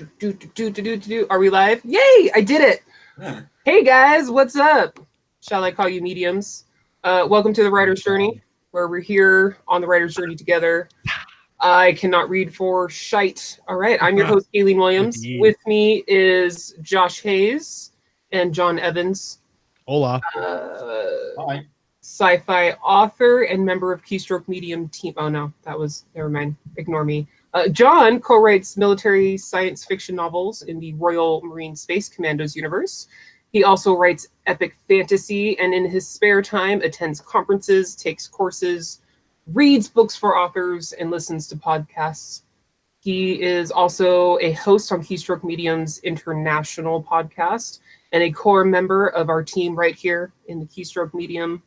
Are we live? Yay! I did it! Yeah. Hey guys, what's up? Shall I call you mediums? Welcome to the Writer's Journey, where we're here on the Writer's Journey together. I cannot read for shite. All right, I'm your host, Aileen Williams. With me is Josh Hayes and Jon Evans. Hola. Hi. Sci-fi author and member of Keystroke Medium team. Oh no, never mind. Ignore me. Jon co-writes military science fiction novels in the Royal Marine Space Commandos universe. He also writes epic fantasy and in his spare time attends conferences, takes courses, reads books for authors, and listens to podcasts. He is also a host on Keystroke Medium's international podcast and a core member of our team right here in the Keystroke Medium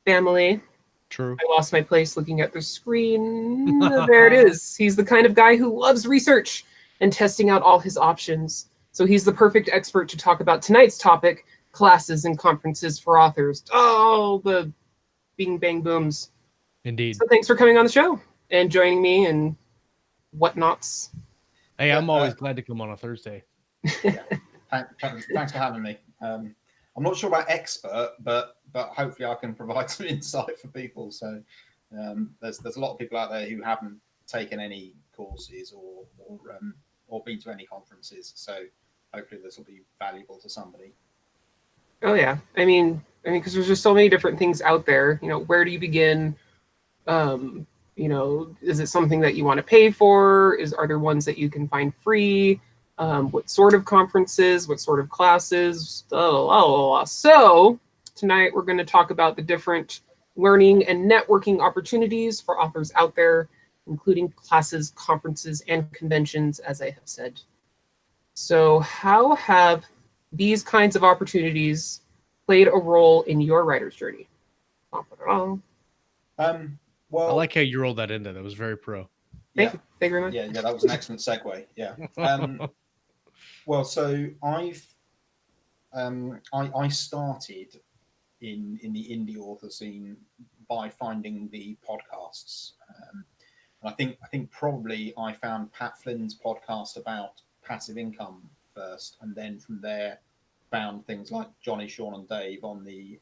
family. True. I lost my place looking at the screen. There it is. He's the kind of guy who loves research and testing out all his options. So he's the perfect expert to talk about tonight's topic, classes and conferences for authors. Oh, the bing bang booms. Indeed. So thanks for coming on the show and joining me and whatnots. Hey, I'm always glad to come on a Thursday. Yeah. Thanks for having me. I'm not sure about expert, but hopefully I can provide some insight for people. So there's a lot of people out there who haven't taken any courses or been to any conferences. So hopefully this will be valuable to somebody. Oh yeah, I mean, because there's just so many different things out there. You know, where do you begin? You know, is it something that you want to pay for? Are there ones that you can find free? What sort of conferences? What sort of classes? So tonight we're going to talk about the different learning and networking opportunities for authors out there, including classes, conferences, and conventions, as I have said. So how have these kinds of opportunities played a role in your writer's journey? Well, I like how you rolled that in there. That was very pro. Thank you very much. Yeah, that was an excellent segue. Yeah. Well, so I started in the indie author scene by finding the podcasts. And I think probably I found Pat Flynn's podcast about passive income first, and then from there found things like Johnny, Sean, and Dave on the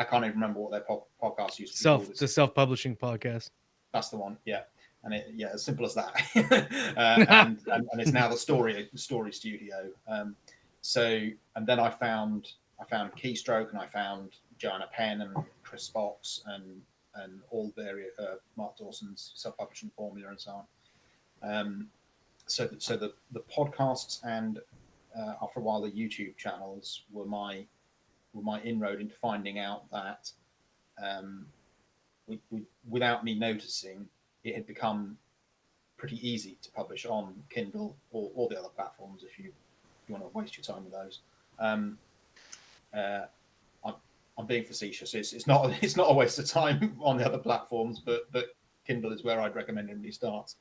I can't even remember what their podcast used to be called. The self-publishing podcast. That's the one, yeah. And as simple as that. and it's now the story studio. And then I found Keystroke, and I found Joanna Penn and Chris Fox and all various Mark Dawson's self-publishing formula and so on. So the podcasts and after a while the YouTube channels were my inroad into finding out that without me noticing, it had become pretty easy to publish on Kindle or all the other platforms if you want to waste your time with those. I'm being facetious. It's not a waste of time on the other platforms, but Kindle is where I'd recommend anybody starts.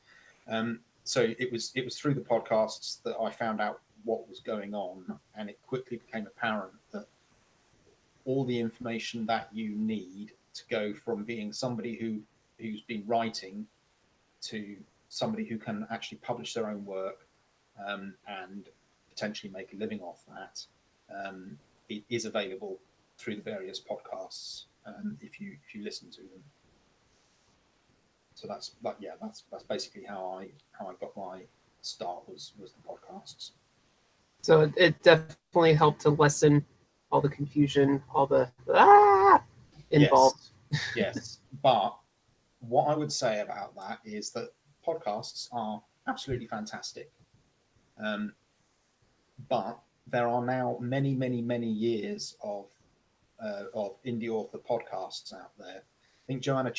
So it was through the podcasts that I found out what was going on, and it quickly became apparent that all the information that you need to go from being somebody who's been writing to somebody who can actually publish their own work and potentially make a living off that, it is available through the various podcasts if you listen to them. So that's basically how I got my start was the podcasts. So it definitely helped to lessen all the confusion, all the involved. Yes. But what I would say about that is that podcasts are absolutely fantastic. But there are now many, many, many years of indie author podcasts out there. I think Joanna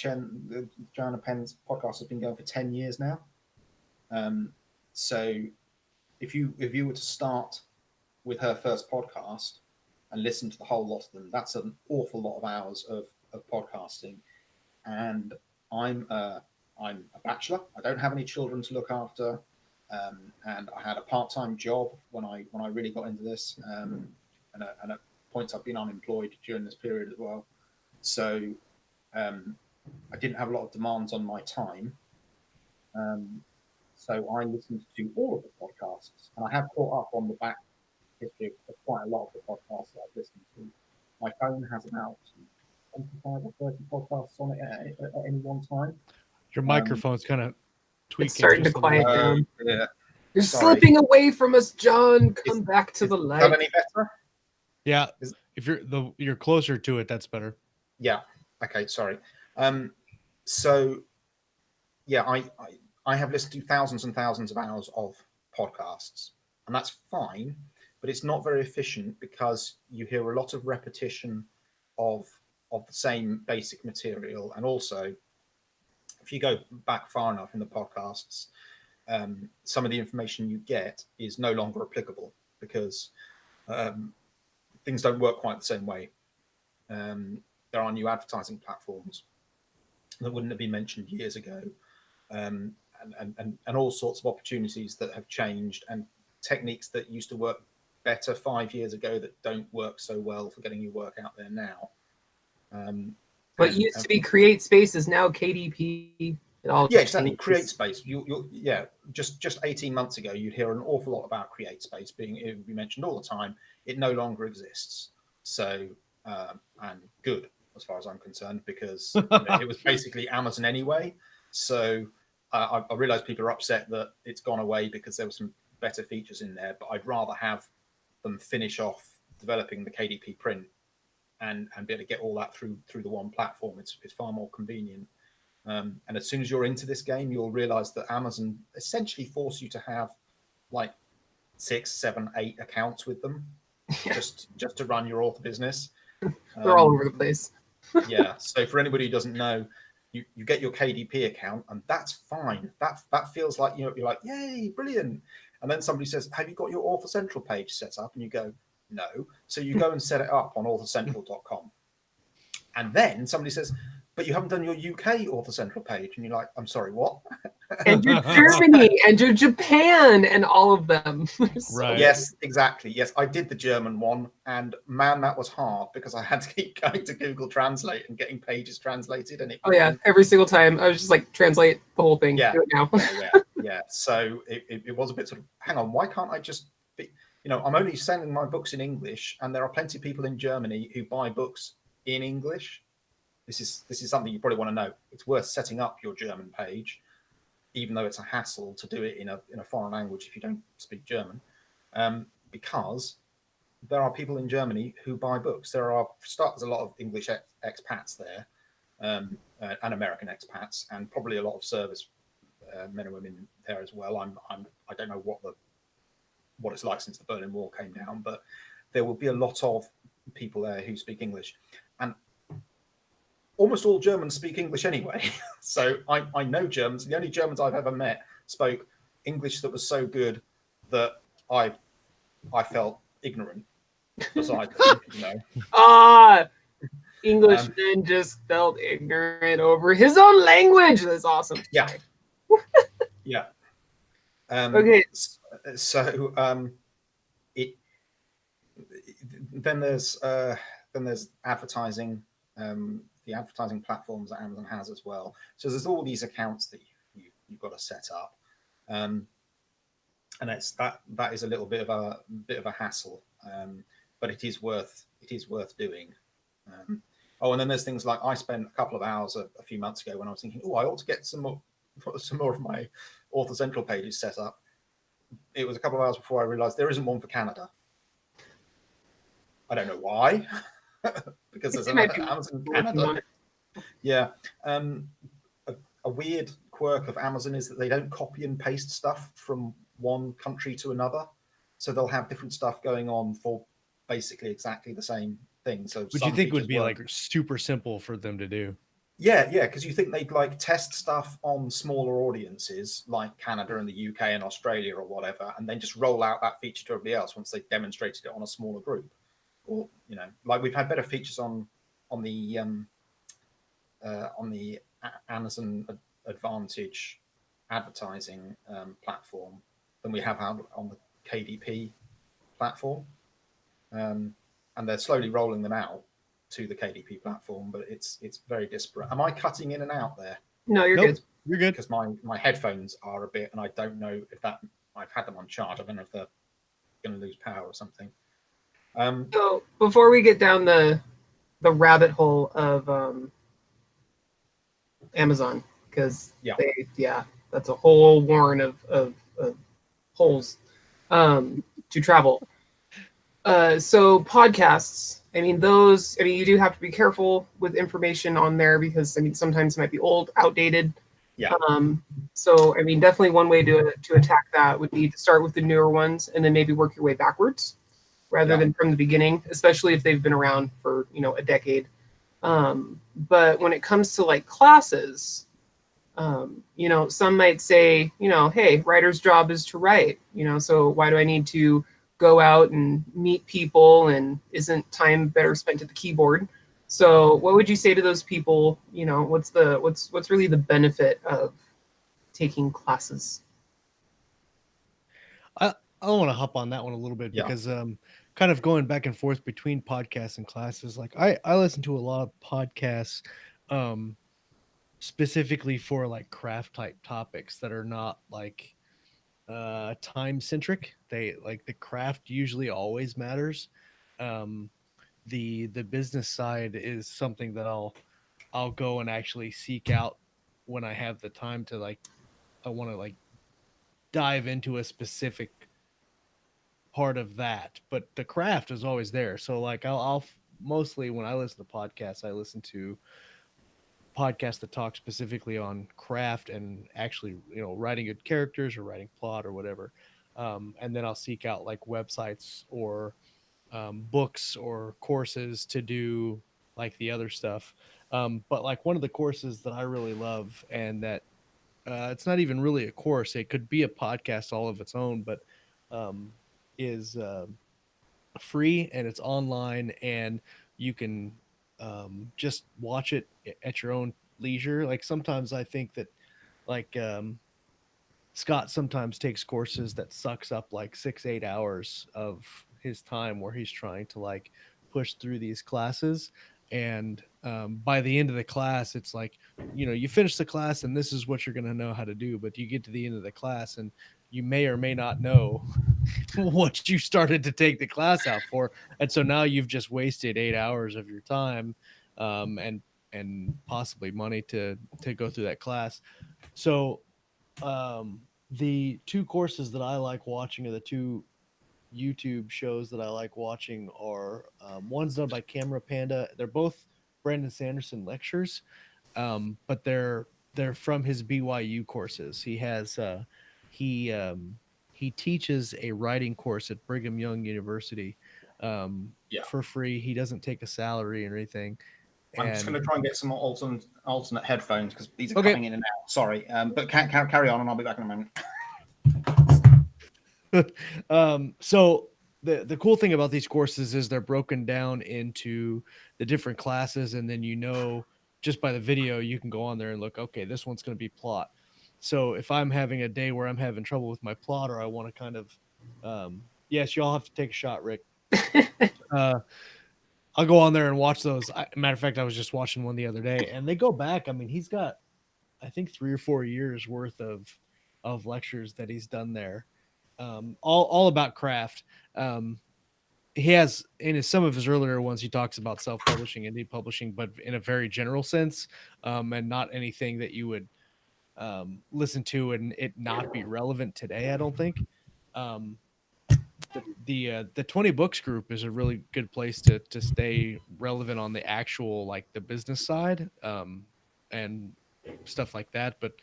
Penn's podcast has been going for 10 years now. So if you were to start with her first podcast and listen to the whole lot of them, that's an awful lot of hours of podcasting. And I'm a bachelor. I don't have any children to look after, and I had a part-time job when I really got into this, and at points I've been unemployed during this period as well. So I didn't have a lot of demands on my time. So I listened to all of the podcasts, and I have caught up on the back history of quite a lot of the podcasts that I've listened to. My phone has about 25 or 30 podcasts on it at any one time. Your microphone's kind of tweaking. It's starting to just a little quiet bit. down. Yeah. You're Sorry. slipping away from us, John. Come back to the Is light. that any better? Yeah, Is- if you're closer to it, that's better. Yeah. Okay. Sorry. So yeah, I have listened to thousands and thousands of hours of podcasts, and that's fine, but it's not very efficient because you hear a lot of repetition of the same basic material, and also if you go back far enough in the podcasts, some of the information you get is no longer applicable because things don't work quite the same way. There are new advertising platforms that wouldn't have been mentioned years ago, and all sorts of opportunities that have changed, and techniques that used to work better 5 years ago that don't work so well for getting your work out there now. What used to be create space is now KDP. Yeah, exactly. Create space. Yeah. Just 18 months ago, you'd hear an awful lot about create space it would be mentioned all the time. It no longer exists. So, and good as far as I'm concerned, because it was basically Amazon anyway. So I realize people are upset that it's gone away because there were some better features in there, but I'd rather have them finish off developing the KDP print and be able to get all that through the one platform. It's far more convenient. And as soon as you're into this game, you'll realize that Amazon essentially force you to have like 6, 7, 8 accounts with them, just to run your author business. They're all over the place. Yeah. So for anybody who doesn't know, you get your KDP account, and that's fine. That feels like you're like, yay, brilliant. And then somebody says, have you got your Author Central page set up? And you go, no. So you go and set it up on authorcentral.com. And then somebody says, but you haven't done your UK Author Central page. And you're like, I'm sorry, what? And your Germany and your Japan and all of them. Right. Yes, exactly. Yes, I did the German one. And man, that was hard because I had to keep going to Google Translate and getting pages translated. And Oh, yeah. Every single time. I was just like, translate the whole thing. Yeah. Do it now. Yeah. So it was a bit sort of, hang on, why can't I just be, I'm only selling my books in English, and there are plenty of people in Germany who buy books in English. This is something you probably want to know. It's worth setting up your German page, even though it's a hassle to do it in a foreign language if you don't speak German, because there are people in Germany who buy books. There's a lot of English expats there, and American expats, and probably a lot of service men and women there as well. I don't know what it's like since the Berlin Wall came down, but there will be a lot of people there who speak English, and almost all Germans speak English anyway. So I know Germans. The only Germans I've ever met spoke English that was so good that I felt ignorant beside them, Englishman just felt ignorant over his own language. That's awesome. Yeah. Yeah. Okay. So then there's advertising. The advertising platforms that Amazon has as well. So there's all these accounts that you've got to set up, and it's that is a little bit of a hassle, but it is worth doing. And then there's things like I spent a couple of hours a few months ago when I was thinking, I ought to get some more of my Author Central pages set up. It was a couple of hours before I realized there isn't one for Canada. I don't know why. Because there's an Amazon Canada. Yeah. A weird quirk of Amazon is that they don't copy and paste stuff from one country to another. So they'll have different stuff going on for basically exactly the same thing. So which you think would be like super simple for them to do. Yeah, because you think they'd like test stuff on smaller audiences like Canada and the UK and Australia or whatever, and then just roll out that feature to everybody else once they've demonstrated it on a smaller group. Or like we've had better features on the Amazon Advantage advertising platform than we have on the KDP platform, and they're slowly rolling them out to the KDP platform, but it's very disparate. Am I cutting in and out there? No, you're good. You're good. because my headphones are a bit, and I don't know if that I've had them on charge. I don't know if they're going to lose power or something. So before we get down the rabbit hole of Amazon, because that's a whole warren of holes to travel. So podcasts, I mean, you do have to be careful with information on there because, I mean, sometimes it might be old, outdated. Yeah. So, I mean, definitely one way to attack that would be to start with the newer ones and then maybe work your way backwards rather than from the beginning, especially if they've been around for, a decade. But when it comes to like classes, some might say, hey, writer's job is to write, so why do I need to go out and meet people, and isn't time better spent at the keyboard? So what would you say to those people? What's really the benefit of taking classes? I want to hop on that one a little bit because kind of going back and forth between podcasts and classes. Like I listen to a lot of podcasts specifically for like craft type topics that are not like time centric. They like the craft usually always matters. The business side is something that I'll go and actually seek out when I have the time to like I want to like dive into a specific part of that, but the craft is always there. So like I'll mostly when I listen to podcasts, I listen to podcasts that talk specifically on craft and actually writing good characters or writing plot or whatever. And then I'll seek out like websites or books or courses to do like the other stuff. But like one of the courses that I really love and that it's not even really a course, it could be a podcast all of its own, but is free and it's online and you can just watch it at your own leisure. Like sometimes I think that like Scott sometimes takes courses that sucks up like 6-8 hours of his time where he's trying to like push through these classes. And by the end of the class, it's like, you finish the class and this is what you're going to know how to do. But you get to the end of the class and you may or may not know what you started to take the class out for. And so now you've just wasted 8 hours of your time and possibly money to go through that class. So the two courses that I like watching are the two YouTube shows that I like watching are one's done by Camera Panda. They're both Brandon Sanderson lectures, but they're from his BYU courses. He he teaches a writing course at Brigham Young University for free. He doesn't take a salary or anything. I'm just going to try and get some alternate headphones because these are coming in and out. Sorry, but carry on, and I'll be back in a moment. So the cool thing about these courses is they're broken down into the different classes, and then just by the video you can go on there and look, okay, this one's going to be plot. So if I'm having a day where I'm having trouble with my plot, or I want to kind of yes, you all have to take a shot, Rick. I'll go on there and watch those. Matter of fact, I was just watching one the other day, and they go back. I mean, he's got, I think, 3 or 4 years worth of lectures that he's done there, all about craft. He has some of his earlier ones, he talks about self-publishing, indie publishing, but in a very general sense, and not anything that you would listen to and it not be relevant today. I don't think. The 20 books group is a really good place to stay relevant on the actual like the business side and stuff like that. But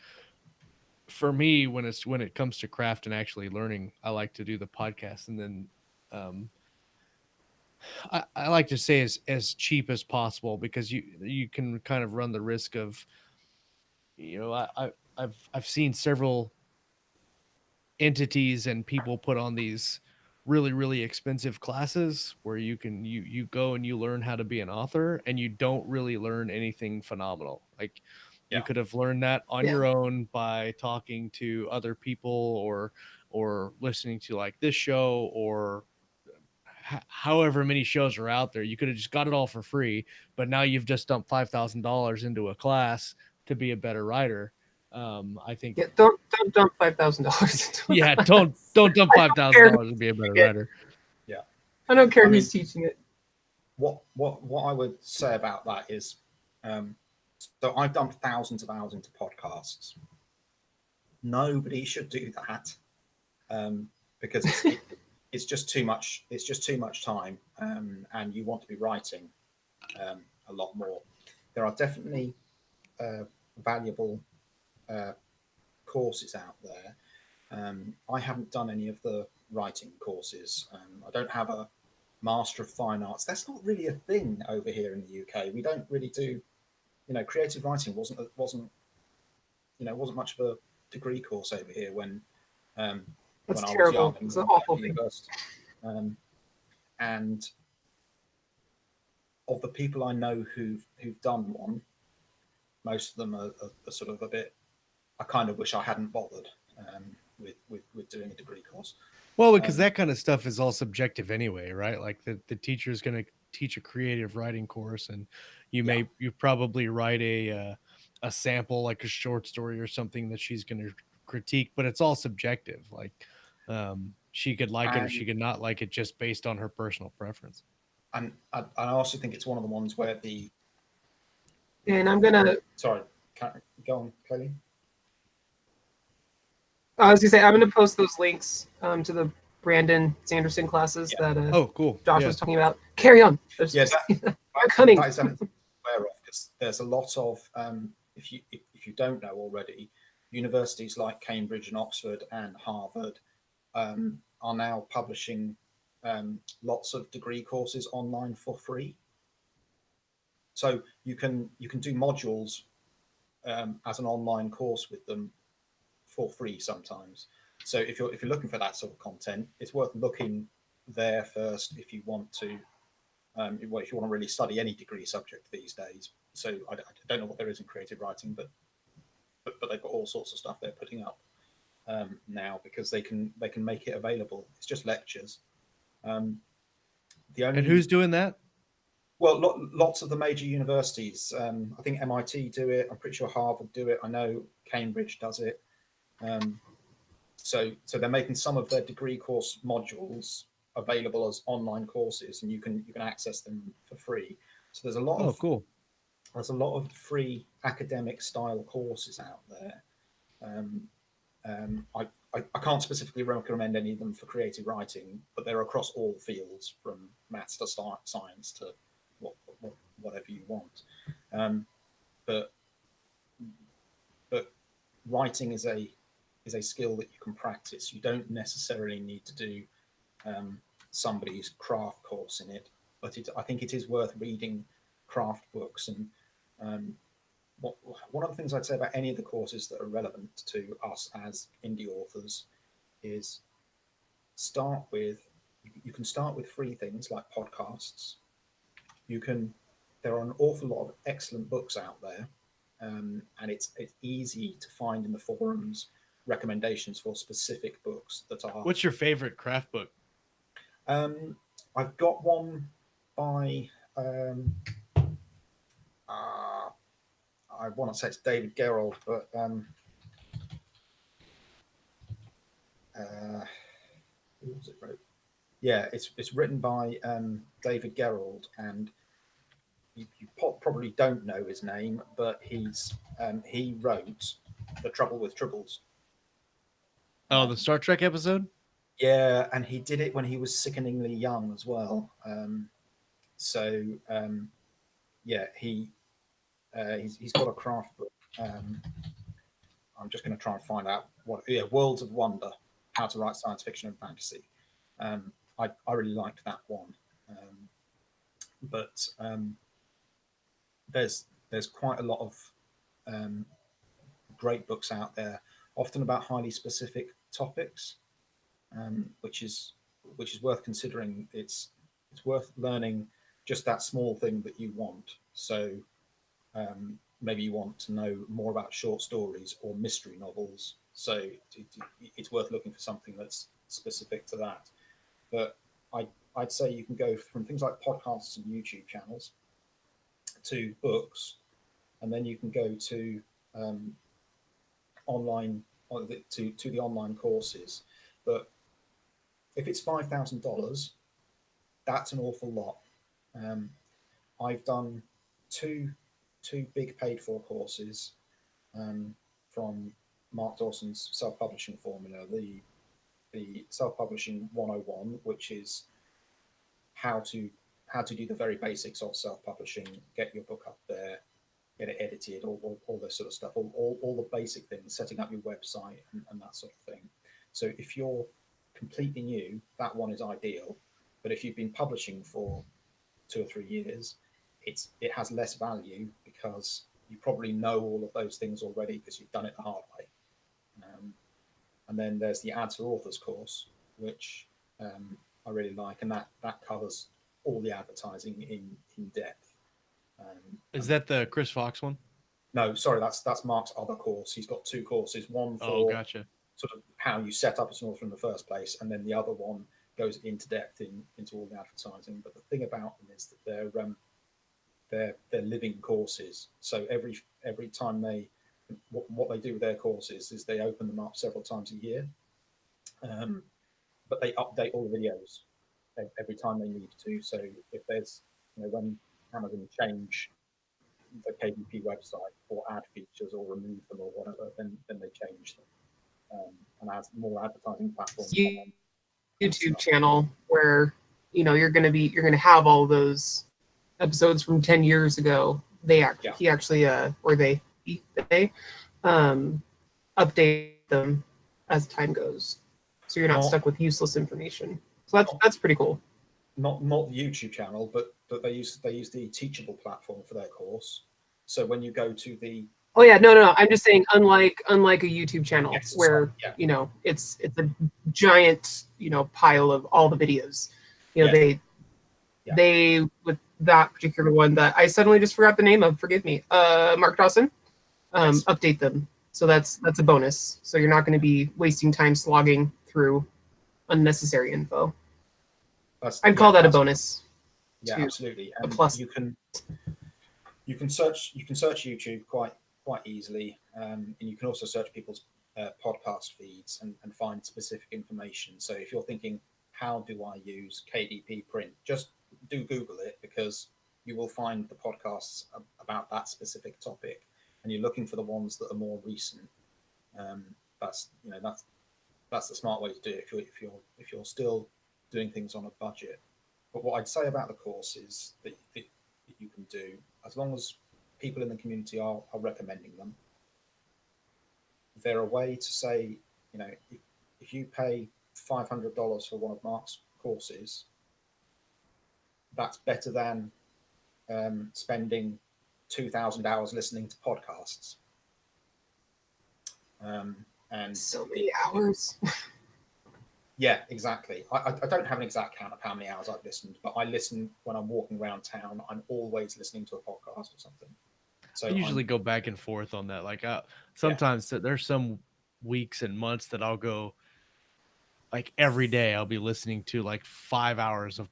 for me, when it comes to craft and actually learning, I like to do the podcast, and then I like to say as cheap as possible, because you can kind of run the risk of I've seen several entities and people put on these really, really expensive classes where you go and you learn how to be an author and you don't really learn anything phenomenal. Like you could have learned that on your own by talking to other people or listening to like this show or however many shows are out there. You could have just got it all for free, but now you've just dumped $5,000 into a class to be a better writer. I think. Yeah, don't dump $5,000. Yeah, don't dump $5,000 to be a better writer. Yeah, I don't care I mean, who's teaching it. what I would say about that is, so I've dumped thousands of hours into podcasts. Nobody should do that, because it's just too much. It's just too much time, and you want to be writing a lot more. There are definitely valuable courses out there. I haven't done any of the writing courses. I don't have a Master of Fine Arts. That's not really a thing over here in the UK. We don't really do, creative writing wasn't much of a degree course over here when That's I was terrible. young and It's an awful at thing. university. And of the people I know who've done one, most of them are sort of a bit. I kind of wish I hadn't bothered with doing a degree course. Well, because that kind of stuff is all subjective anyway, right? Like the teacher is going to teach a creative writing course, and you probably write a sample, like a short story or something that she's going to critique, but it's all subjective. Like she could like it or she could not like it just based on her personal preference. And I also think it's one of the ones where the. And I'm gonna. Sorry, go on, Kelly. I was gonna say I'm gonna post those links to the Brandon Sanderson classes that oh cool Josh was talking about. Carry on. Yes, cunning. That is something to be aware of, because there's a lot of if you don't know already, universities like Cambridge and Oxford and Harvard are now publishing lots of degree courses online for free. So you can do modules as an online course with them for free sometimes. So if you're looking for that sort of content, it's worth looking there first if you want to. If you want to really study any degree subject these days. So I don't know what there is in creative writing, but they've got all sorts of stuff they're putting up now, because they can make it available. It's just lectures. And who's doing that? Well, lots of the major universities. I think MIT do it. I'm pretty sure Harvard do it. I know Cambridge does it. So they're making some of their degree course modules available as online courses, and you can access them for free. So there's a lot of cool. There's a lot of free academic style courses out there. I can't specifically recommend any of them for creative writing, but they're across all fields, from maths to science to whatever you want. But writing is a skill that you can practice. You don't necessarily need to do somebody's craft course in it, but I think it is worth reading craft books. And one of the things I'd say about any of the courses that are relevant to us as indie authors is you can start with free things like podcasts. There are an awful lot of excellent books out there, and it's easy to find in the forums recommendations for specific books that are. What's your favorite craft book? I've got one by I want to say it's David Gerrold, but who was it wrote? Yeah, it's written by David Gerrold, and you probably don't know his name, but he wrote The Trouble with Tribbles. Oh, the Star Trek episode? Yeah, and he did it when he was sickeningly young as well. Yeah, he's got a craft book. I'm just going to try and find out Worlds of Wonder: How to Write Science Fiction and Fantasy. I really liked that one, but there's quite a lot of great books out there, often about highly specific topics, which is worth considering. It's worth learning just that small thing that you want. So maybe you want to know more about short stories or mystery novels. So it's worth looking for something that's specific to that. But I'd say you can go from things like podcasts and YouTube channels to books, and then you can go to online to the online courses. But if it's $5,000, that's an awful lot. I've done two big paid for courses from Mark Dawson's self-publishing formula, the self-publishing 101, which is how to do the very basics of self-publishing, get your book up there, get it edited, all this sort of stuff, all the basic things, setting up your website and that sort of thing. So if you're completely new, that one is ideal. But if you've been publishing for 2 or 3 years, it has less value because you probably know all of those things already because you've done it the hard way. And then there's the Ads for Authors course, which I really like, and that covers all the advertising in depth. Is that the Chris Fox one? No, sorry, that's Mark's other course. He's got 2 courses, one for gotcha. sort of how you set up as an author in the first place, and then the other one goes into depth into all the advertising. But the thing about them is that they're living courses. So every time what they do with their courses is they open them up several times a year, but they update all the videos every time they need to. So if there's, when Amazon change the KDP website or add features or remove them or whatever, then they change them. And as more advertising platforms come on, YouTube channel where you're going to have all those episodes from 10 years ago. He actually they update them as time goes, so you're not stuck with useless information. So that's pretty cool. Not the YouTube channel, but they use the Teachable platform for their course. So when you go to the no, I'm just saying, unlike a YouTube channel, yes, where sorry, it's a giant pile of all the videos. They with that particular one that I suddenly just forgot the name of, forgive me, Mark Dawson, update them. So that's a bonus. So you're not going to be wasting time slogging through unnecessary info. I'd call that a bonus. Yeah, absolutely. And a plus. You can search YouTube quite easily, and you can also search people's podcast feeds and find specific information. So if you're thinking, how do I use KDP print? Just do Google it, because you will find the podcasts about that specific topic, and you're looking for the ones that are more recent. That's the smart way to do it if you're still doing things on a budget. But what I'd say about the courses that you can do, as long as people in the community are recommending them, they're a way to say, if you pay $500 for one of Mark's courses, that's better than spending 2,000 hours listening to podcasts. And so many hours. Yeah, exactly. I don't have an exact count of how many hours I've listened, but I listen when I'm walking around town. I'm always listening to a podcast or something. So I usually go back and forth on that. Like sometimes there's some weeks and months that I'll go like every day. I'll be listening to like 5 hours of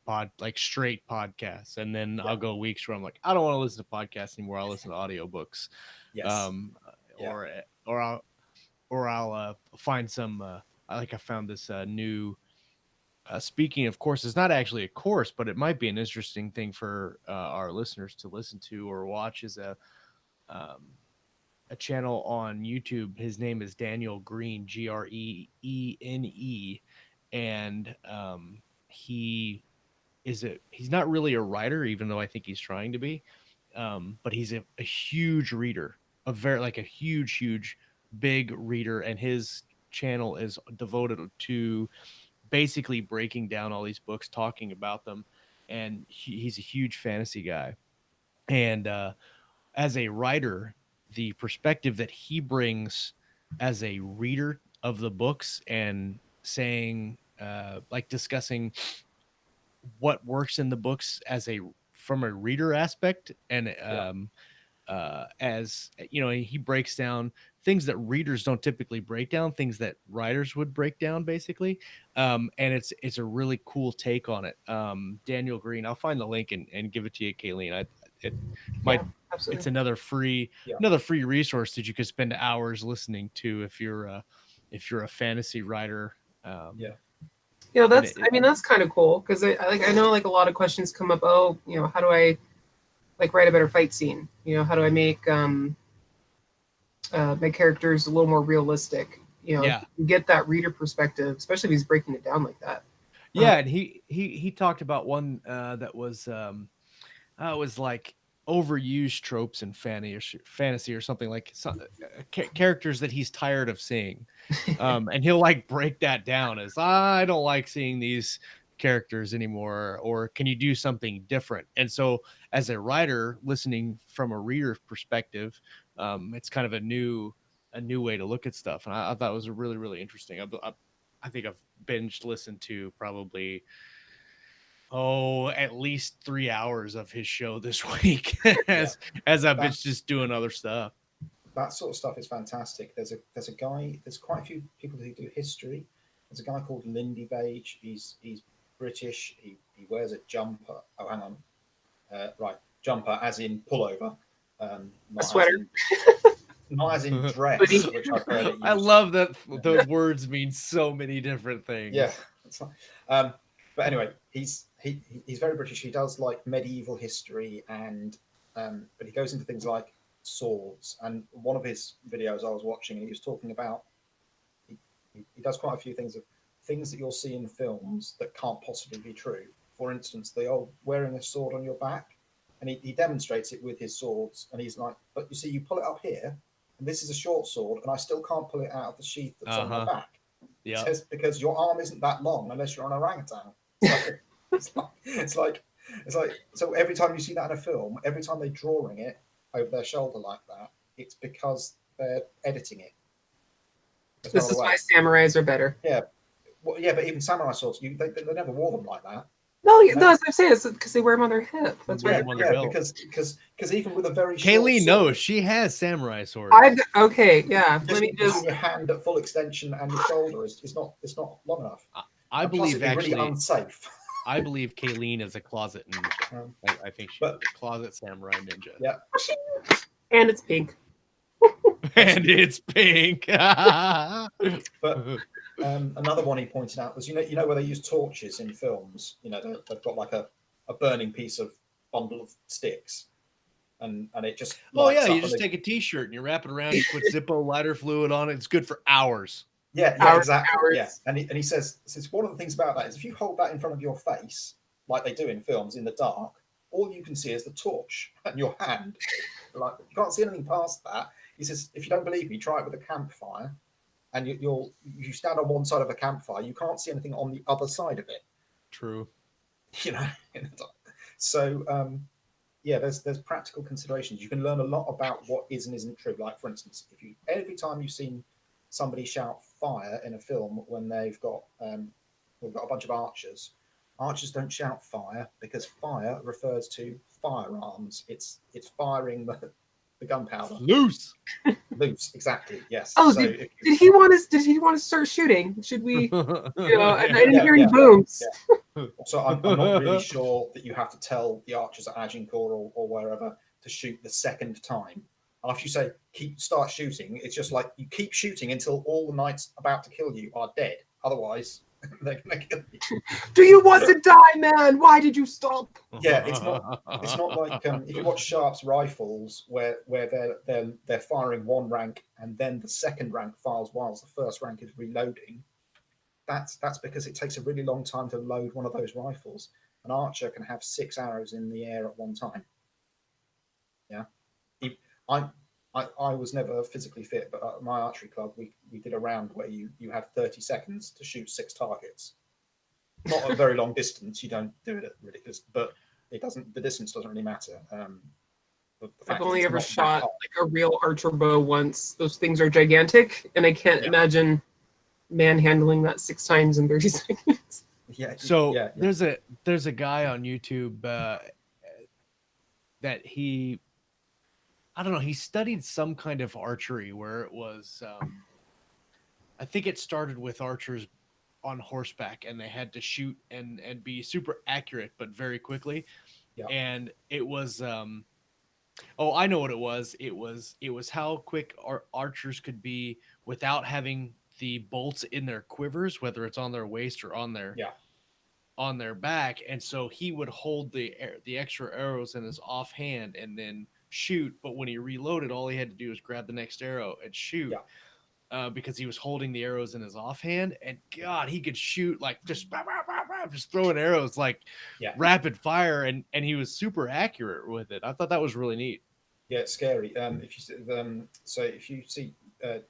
straight podcasts, and then I'll go weeks where I'm like, I don't want to listen to podcasts anymore. I'll listen to audiobooks. Yes. Or I'll find some. I found this new. Speaking of course, it's not actually a course, but it might be an interesting thing for our listeners to listen to or watch. Is a channel on YouTube. His name is Daniel Green, Greene, and he's not really a writer, even though I think he's trying to be. But he's a huge reader, a huge big reader, and his channel is devoted to basically breaking down all these books, talking about them, and he's a huge fantasy guy. And as a writer, the perspective that he brings as a reader of the books and saying, discussing what works in the books from a reader aspect, and as he breaks down things that readers don't typically break down, things that writers would break down, basically. And it's a really cool take on it. Daniel Green, I'll find the link and give it to you, Kayleen. Absolutely. it's another free resource that you could spend hours listening to if you're a fantasy writer. Yeah. That's I mean that's kind of cool because I know like a lot of questions come up. Oh, how do I like write a better fight scene? How do I make my characters a little more realistic? Yeah. You get that reader perspective, especially if he's breaking it down like that. Yeah, and he talked about one that was like overused tropes in fantasy or something like characters that he's tired of seeing, and he'll like break that down as I don't like seeing these characters anymore, or can you do something different? And so as a writer listening from a reader perspective, it's kind of a new way to look at stuff, and I thought it was really, really interesting. I think I've binged listened to probably at least 3 hours of his show this week as I've been just doing other stuff. That sort of stuff is fantastic. There's a guy. There's quite a few people who do history. There's a guy called Lindy Page. He's British. He wears a jumper. Oh, hang on. Right, jumper as in pullover. A sweater. Not as in dress, which I've heard it used. I love that those words mean so many different things. Yeah. But anyway, he's very British. He does like medieval history and but he goes into things like swords. And one of his videos I was watching, and he was talking about he does quite a few things that you'll see in films that can't possibly be true. For instance, they are wearing a sword on your back, and he demonstrates it with his swords. And he's like, but you see, you pull it up here, and this is a short sword, and I still can't pull it out of the sheath that's on my back. Yeah, because your arm isn't that long unless you're an orangutan. It's like so every time you see that in a film, every time they're drawing it over their shoulder like that, it's because they're editing it. This is why samurais are better. Yeah, well, yeah, but even samurai swords, they never wore them like that. No, that's what I'm saying. It's because they wear them on their hip. That's right. Yeah, because even with a very Kaylee knows she has samurai swords. Okay, yeah. Let me just your hand at full extension and your shoulder is not long enough. I believe actually really unsafe. I believe Kayleen is a closet ninja. I think she's a closet samurai ninja. Yeah, and it's pink. And it's pink. But another one he pointed out was, you know where they use torches in films. They've got like a burning piece of bundle of sticks, and it just you just take a T-shirt and you wrap it around. You put Zippo lighter fluid on it. It's good for hours. Yeah, exactly. Hours. Yeah, and he says one of the things about that is if you hold that in front of your face like they do in films in the dark, all you can see is the torch and your hand. Like you can't see anything past that. He says, if you don't believe me, try it with a campfire, and you stand on one side of a campfire, you can't see anything on the other side of it. True. So there's practical considerations. You can learn a lot about what is and isn't true. Like for instance, every time you've seen somebody shout fire in a film when we've got a bunch of archers don't shout fire because fire refers to firearms. It's firing the gunpowder. Loose, exactly. Yes. Oh, so did he want to start shooting? Should we? I didn't hear any booms. Yeah. So I'm not really sure that you have to tell the archers at Agincourt or wherever to shoot the second time. After you say start shooting, it's just like you keep shooting until all the knights about to kill you are dead. Otherwise, they're gonna kill you. Do you want to die, man? Why did you stop? Yeah, it's not like if you watch Sharp's rifles, where they're firing one rank and then the second rank fires whilst the first rank is reloading. That's because it takes a really long time to load one of those rifles. An archer can have 6 arrows in the air at one time. Yeah. I was never physically fit, but at my archery club, we did a round where you had 30 seconds to shoot 6 targets. Not a very long distance. You don't do it at ridiculous, but the distance doesn't really matter. I've only ever shot like a real archer bow once. Those things are gigantic, and I can't imagine manhandling that 6 times in 30 seconds. Yeah. So there's a guy on YouTube that he studied some kind of archery where it was I think it started with archers on horseback and they had to shoot and be super accurate but very quickly. And it was Oh, I know what it was. It was how quick archers could be without having the bolts in their quivers, whether it's on their waist or Yeah, on their back, and so he would hold the extra arrows in his offhand and then shoot. But when he reloaded, all he had to do was grab the next arrow and shoot. yeah, Because he was holding the arrows in his offhand, and God, he could shoot like just just throwing arrows like yeah, rapid fire, and he was super accurate with it. I thought that was really neat. yeah. It's scary. If you see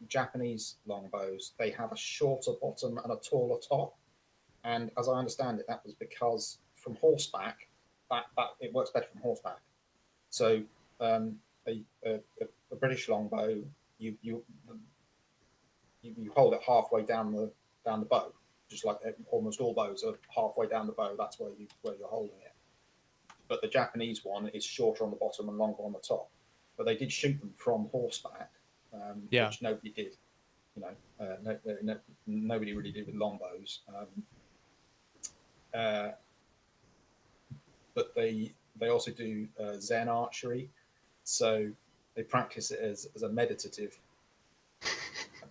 Japanese longbows, they have a shorter bottom and a taller top. And as I understand it, that was because from horseback, that it works better from horseback. So um, a British longbow, you you you hold it halfway down the bow, just like almost all bows are halfway down the bow. That's where you're holding it. But the Japanese one is shorter on the bottom and longer on the top. But they did shoot them from horseback, Yeah. which nobody did. Nobody really did with longbows. But they also do Zen archery, so they practice it as a meditative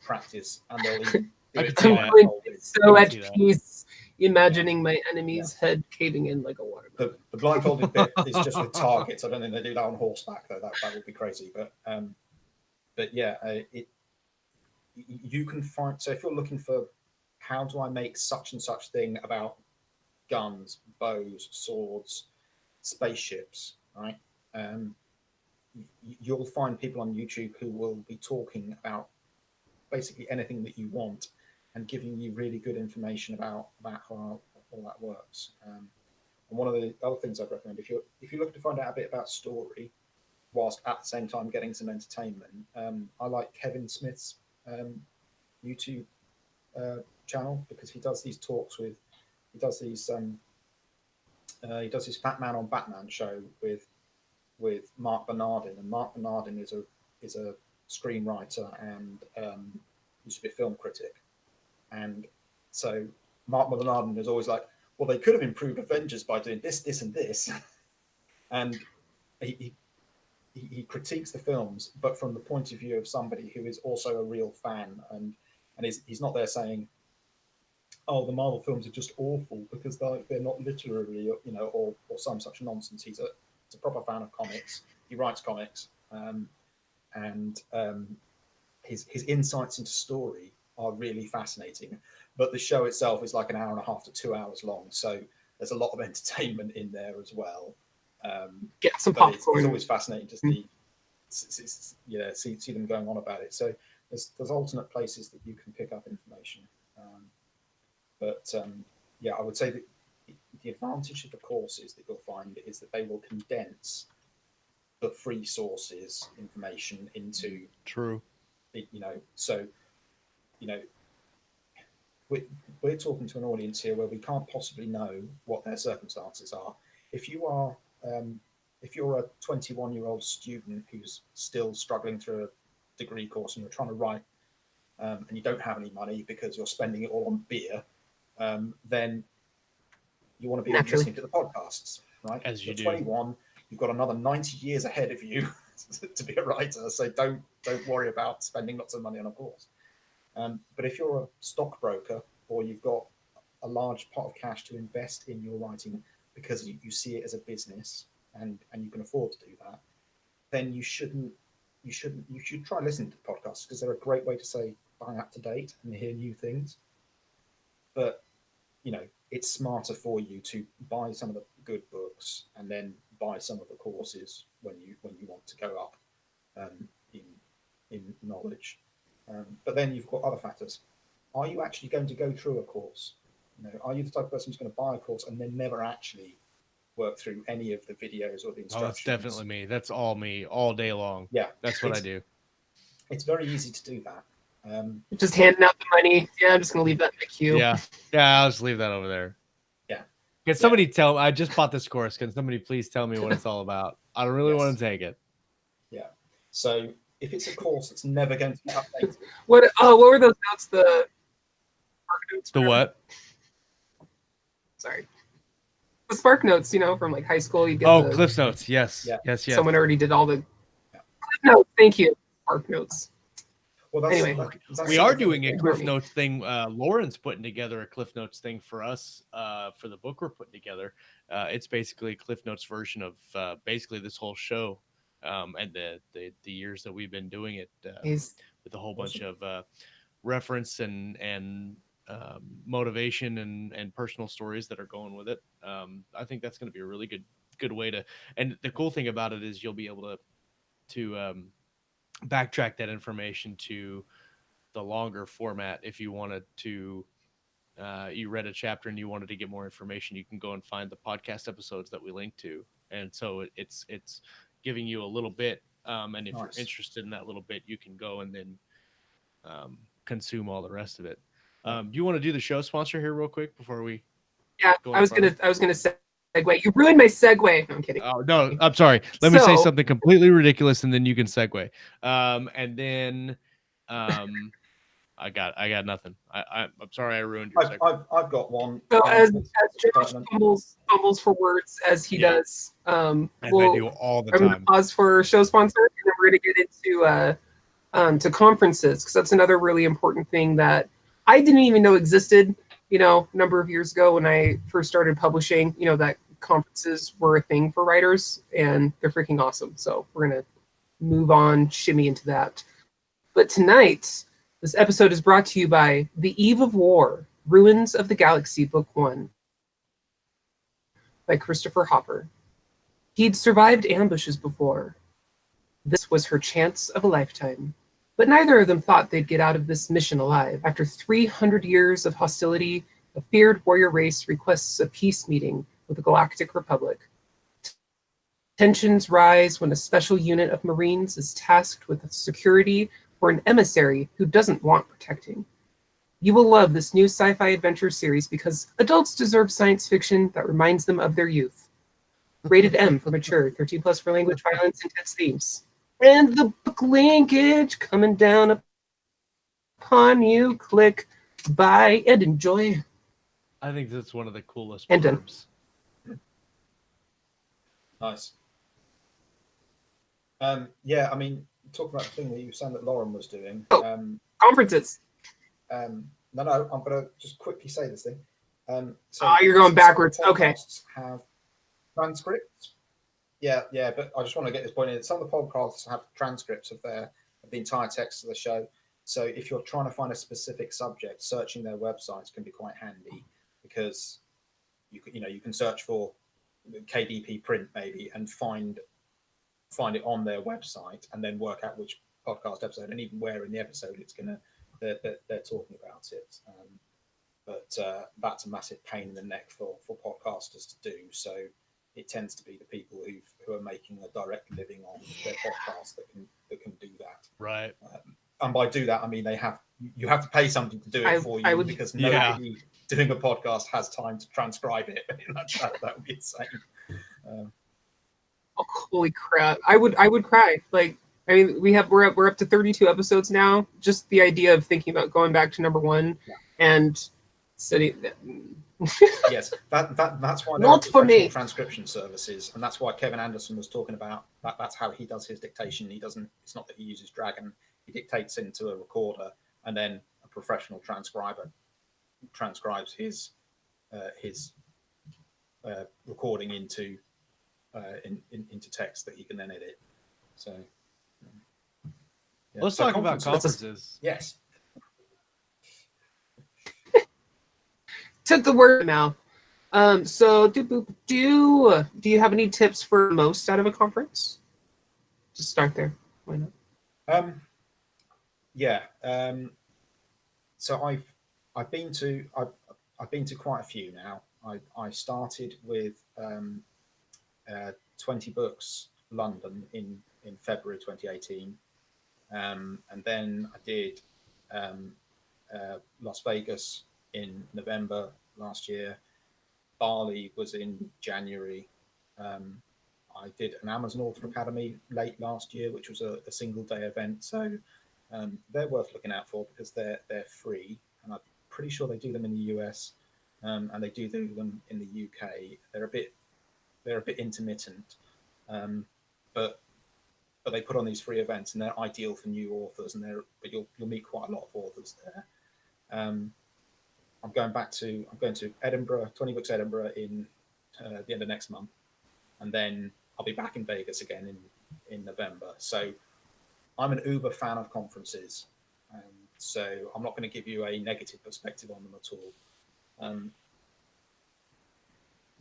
practice, and they'll even do I it could see that. blindfolded. So I at see that. peace, imagining my enemy's head caving in like a watermelon. The blindfolded bit is just with targets. I don't think they do that on horseback though. That would be crazy. But yeah, you can find. So if you're looking for how do I make such and such thing about guns, bows, swords, spaceships, right? You'll find people on YouTube who will be talking about basically anything that you want and giving you really good information about how all that works. And one of the other things I'd recommend if you're looking to find out a bit about story, whilst at the same time getting some entertainment, I like Kevin Smith's YouTube channel because he does these talks with he does his Fat Man on Batman show with Mark Bernardin, and Mark Bernardin is a screenwriter and used to be a film critic, and so Mark Bernardin is always like, well, they could have improved Avengers by doing this, this, and this, and he critiques the films, but from the point of view of somebody who is also a real fan, and he's not there saying, oh, the Marvel films are just awful because they're not literary, or some such nonsense. He's a proper fan of comics. He writes comics, and his insights into story are really fascinating. But the show itself is like an hour and a half to 2 hours long, so there's a lot of entertainment in there as well. Get some But popcorn. it's always fascinating to see them going on about it. So there's alternate places that you can pick up information. I would say that the advantage of the courses that you'll find is that they will condense the free sources information into True. We're talking to an audience here where we can't possibly know what their circumstances are. If you're a 21-year-old student who's still struggling through a degree course and you're trying to write, and you don't have any money because you're spending it all on beer, then you want to be listening to the podcasts, right? As you do. 21, you've got another 90 years ahead of you to be a writer, so don't worry about spending lots of money on a course. But if you're a stockbroker or you've got a large pot of cash to invest in your writing because you see it as a business and you can afford to do that, then you should try listening to the podcasts because they're a great way to stay up to date and hear new things. But it's smarter for you to buy some of the good books and then buy some of the courses when you want to go up in knowledge. But then you've got other factors. Are you actually going to go through a course? Are you the type of person who's going to buy a course and then never actually work through any of the videos or the instructions? Oh, that's definitely me. That's all me, all day long. Yeah, that's what I do. It's very easy to do that. Just handing out the money. Yeah, I'm just gonna leave that in the queue. Yeah, I'll just leave that over there. Yeah. Can somebody tell? I just bought this course. Can somebody please tell me what it's all about? I don't really want to take it. Yeah. So if it's a course that's never going to be updated, what were those notes? The what? Sorry. the SparkNotes, from like high school. You get Oh, the Cliff Notes. Yes. Yeah. Yes. Yes. someone already did all the Yeah. notes. Thank you, SparkNotes. Well, Anyway, that's We the are thing doing a again. Cliff Notes thing. Lauren's putting together a Cliff Notes thing for us for the book we're putting together. It's basically a Cliff Notes version of basically this whole show and the years that we've been doing it He's with a whole bunch of reference and motivation and personal stories that are going with it. I think that's going to be a really good way to. And the cool thing about it is you'll be able to backtrack that information to the longer format. If you wanted to, you read a chapter and you wanted to get more information, you can go and find the podcast episodes that we link to. And so it's giving you a little bit. And if you're interested in that little bit, you can go and then consume all the rest of it. Do you want to do the show sponsor here real quick before we? Yeah, I was gonna segue. You ruined my segue. No, I'm kidding. Oh no, I'm sorry. Let me say something completely ridiculous, and then you can segue. And then, I got nothing. I'm sorry I ruined your segue. I've got one. So as Josh fumbles for words as he does, as I do all the time. I'm gonna pause for show sponsor, and then we're gonna get into to conferences, because that's another really important thing that I didn't even know existed. A number of years ago when I first started publishing, that conferences were a thing for writers, and they're freaking awesome. So we're going to move on, shimmy into that. But tonight, this episode is brought to you by The Eve of War, Ruins of the Galaxy, Book 1 by Christopher Hopper. He'd survived ambushes before. This was her chance of a lifetime. But neither of them thought they'd get out of this mission alive. After 300 years of hostility, a feared warrior race requests a peace meeting with the Galactic Republic. Tensions rise when a special unit of Marines is tasked with security for an emissary who doesn't want protecting. You will love this new sci-fi adventure series because adults deserve science fiction that reminds them of their youth. Rated M for mature, 13+ for language, violence, intense themes. And the book linkage coming down upon you. Click, buy, and enjoy. I think that's one of the coolest And blurbs. Nice. Yeah, I mean, talk about the thing that you were saying that Lauren was doing. Conferences. No, I'm going to just quickly say this thing. You're going backwards. Okay. Have transcripts. Yeah, but I just want to get this point in. Some of the podcasts have transcripts of the entire text of the show. So if you're trying to find a specific subject, searching their websites can be quite handy, because you can search for KDP print maybe and find it on their website, and then work out which podcast episode and even where in the episode they're talking about it. But that's a massive pain in the neck for podcasters to do. So it tends to be the people who are making a direct living on their podcast that can do that. Right. And by do that, I mean you have to pay something to do it for you, because nobody doing a podcast has time to transcribe it. that would be insane. Holy crap! I would cry. Like, I mean, we're up to 32 episodes now. Just the idea of thinking about going back to number 1 and studying. Yes, that's why there Not are for me. transcription services, and that's why Kevin Anderson was talking about that. That's how he does his dictation. It's not that he uses Dragon. He dictates into a recorder, and then a professional transcriber transcribes his recording into text that he can then edit. So let's talk about conferences. Yes. Took the word mouth. So do you have any tips for most out of a conference? Just start there. Why not? So I've been to quite a few now. I started with 20 Books London in February 2018, and then I did Las Vegas in November last year. Bali was in January. I did an Amazon Author Academy late last year, which was a single day event. So they're worth looking out for because they're free, and I'm pretty sure they do them in the US. and they do them in the UK. They're a bit intermittent, but they put on these free events, and they're ideal for new authors. But you'll meet quite a lot of authors there. I'm going to Edinburgh, 20 Books Edinburgh in the end of next month, and then I'll be back in Vegas again in November. So I'm an uber fan of conferences, so I'm not going to give you a negative perspective on them at all.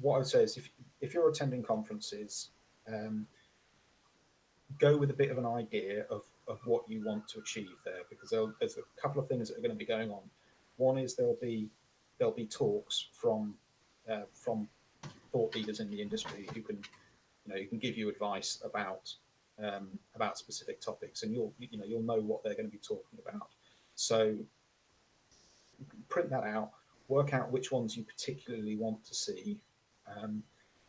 What I would say is, if you're attending conferences, go with a bit of an idea of what you want to achieve there, because there's a couple of things that are going to be going on. One is there'll be talks from thought leaders in the industry who can give you advice about specific topics, and you'll know what they're going to be talking about. So print that out, work out which ones you particularly want to see,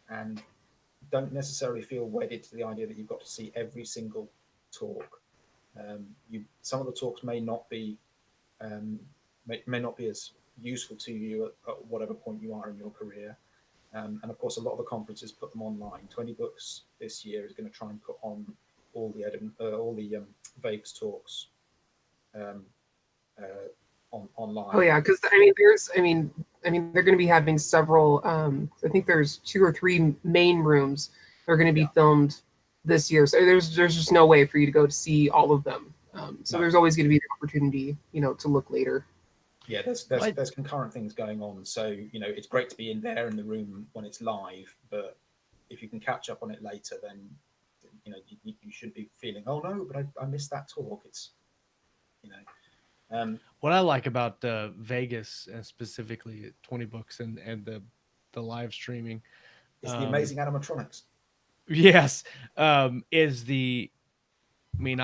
and don't necessarily feel wedded to the idea that you've got to see every single talk. Some of the talks may not be as useful to you at whatever point you are in your career. And of course, a lot of the conferences put them online. 20 Books this year is going to try and put on all the Vegas talks online. Oh yeah, because they're going to be having several. I think there's 2 or 3 main rooms that are going to be filmed this year. So there's just no way for you to go to see all of them. So there's always going to be the opportunity, to look later. Yeah, there's concurrent things going on. So it's great to be in the room when it's live, but if you can catch up on it later, then you should be feeling, oh no, but I missed that talk. It's what I like about Vegas, and specifically 20 Books and the live streaming, is the amazing animatronics. Yes, I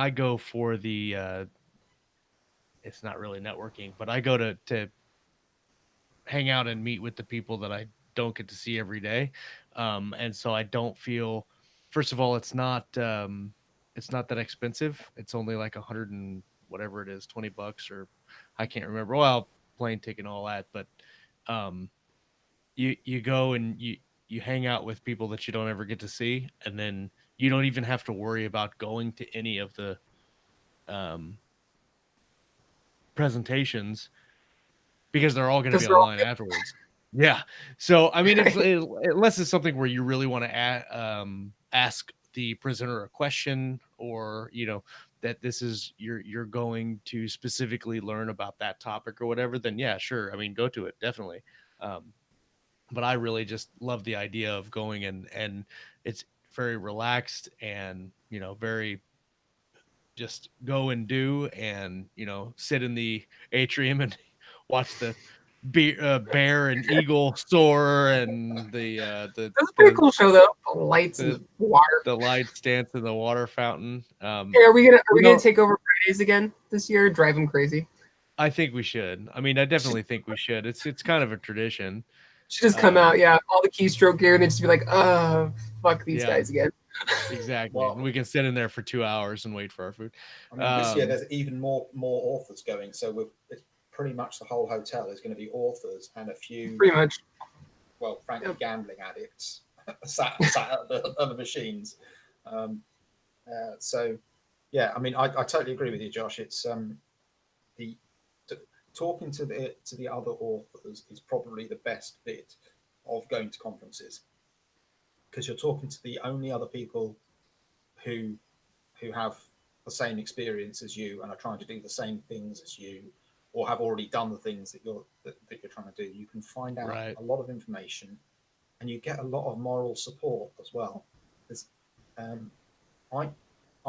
go for the. It's not really networking, but I go to hang out and meet with the people that I don't get to see every day, and so I don't feel. First of all, it's not that expensive. It's only like 100 and whatever it is, $20, or I can't remember. Well, plane ticket and all that, but you go and you hang out with people that you don't ever get to see, and then you don't even have to worry about going to any of the presentations, because they're all going to be online afterwards. Yeah. So, unless it's something where you really want to ask the presenter a question, or, that this is, you're going to specifically learn about that topic or whatever, then yeah, sure. Go to it. Definitely. But I really just love the idea of going and it's very relaxed and, very just go and do, and, sit in the atrium and watch the bear and eagle soar, and That's a pretty cool show, though. The lights and the water. The lights dance in the water fountain. Hey, are we gonna take over Fridays again this year? Drive them crazy. I think we should. I definitely think we should. It's kind of a tradition. Should just come out, all the Keystroke gear, and then just be like, fuck these guys again. Exactly. Well, and we can sit in there for 2 hours and wait for our food. This year there's even more authors going, so it's pretty much the whole hotel is going to be authors and a few, pretty much, well, frankly, gambling addicts sat at the machines. So yeah, I totally agree with you, Josh. It's talking to the other authors is probably the best bit of going to conferences, because you're talking to the only other people who have the same experience as you and are trying to do the same things as you, or have already done the things that you're trying to do. You can find out a lot of information, and you get a lot of moral support as well. I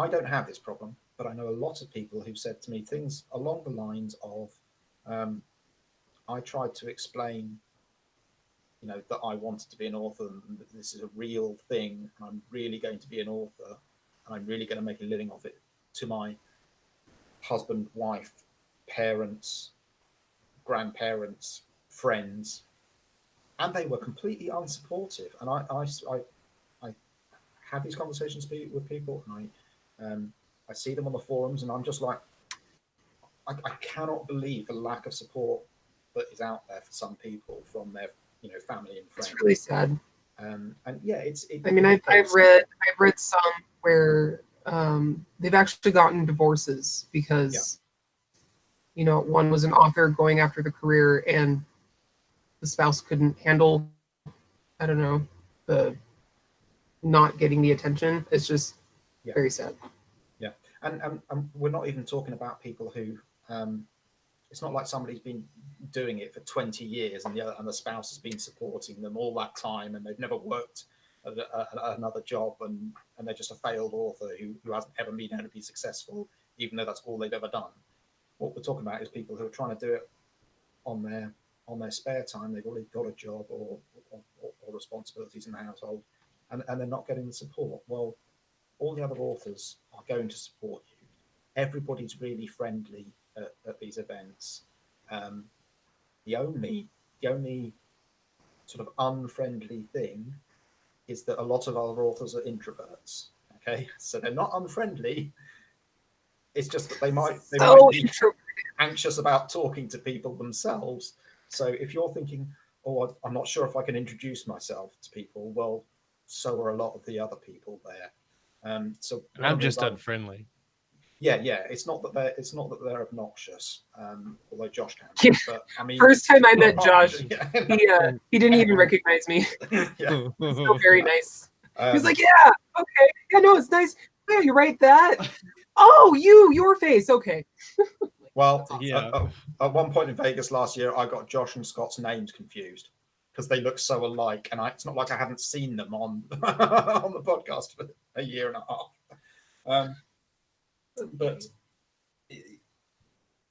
don't have this problem, but I know a lot of people who've said to me things along the lines of, I tried to explain, that I wanted to be an author, and that this is a real thing, and I'm really going to be an author, and I'm really going to make a living of it, to my husband, wife, parents, grandparents, friends, and they were completely unsupportive. And I have these conversations with people, and I see them on the forums, and I'm just like, I cannot believe the lack of support that is out there for some people from their family and friends. It's really sad. And yeah, I mean, I've read some where they've actually gotten divorces because one was an author going after the career and the spouse couldn't handle, I don't know, the not getting the attention. It's just very sad. Yeah, and we're not even talking about people who it's not like somebody's been doing it for 20 years and the spouse has been supporting them all that time and they've never worked at another job and they're just a failed author who hasn't ever been able to be successful, even though that's all they've ever done. What we're talking about is people who are trying to do it on their spare time. They've already got a job or responsibilities in the household, and they're not getting the support. Well, all the other authors are going to support you. Everybody's really friendly at these events. The only sort of unfriendly thing is that a lot of other authors are introverts. Okay, so they're not unfriendly. It's just that they might be anxious about talking to people themselves. So if you're thinking, oh, I'm not sure if I can introduce myself to people, well, so are a lot of the other people there. So I'm just unfriendly. Yeah. It's not that they're obnoxious, although Josh can. But I mean, first time I met Josh, he didn't even recognize me. Yeah, so very nice. He was like, "Yeah, okay, yeah, no, it's nice. Yeah, you write that. Oh, your face, okay." Well, at one point in Vegas last year, I got Josh and Scott's names confused because they look so alike, and it's not like I hadn't seen them on on the podcast for a year and a half. But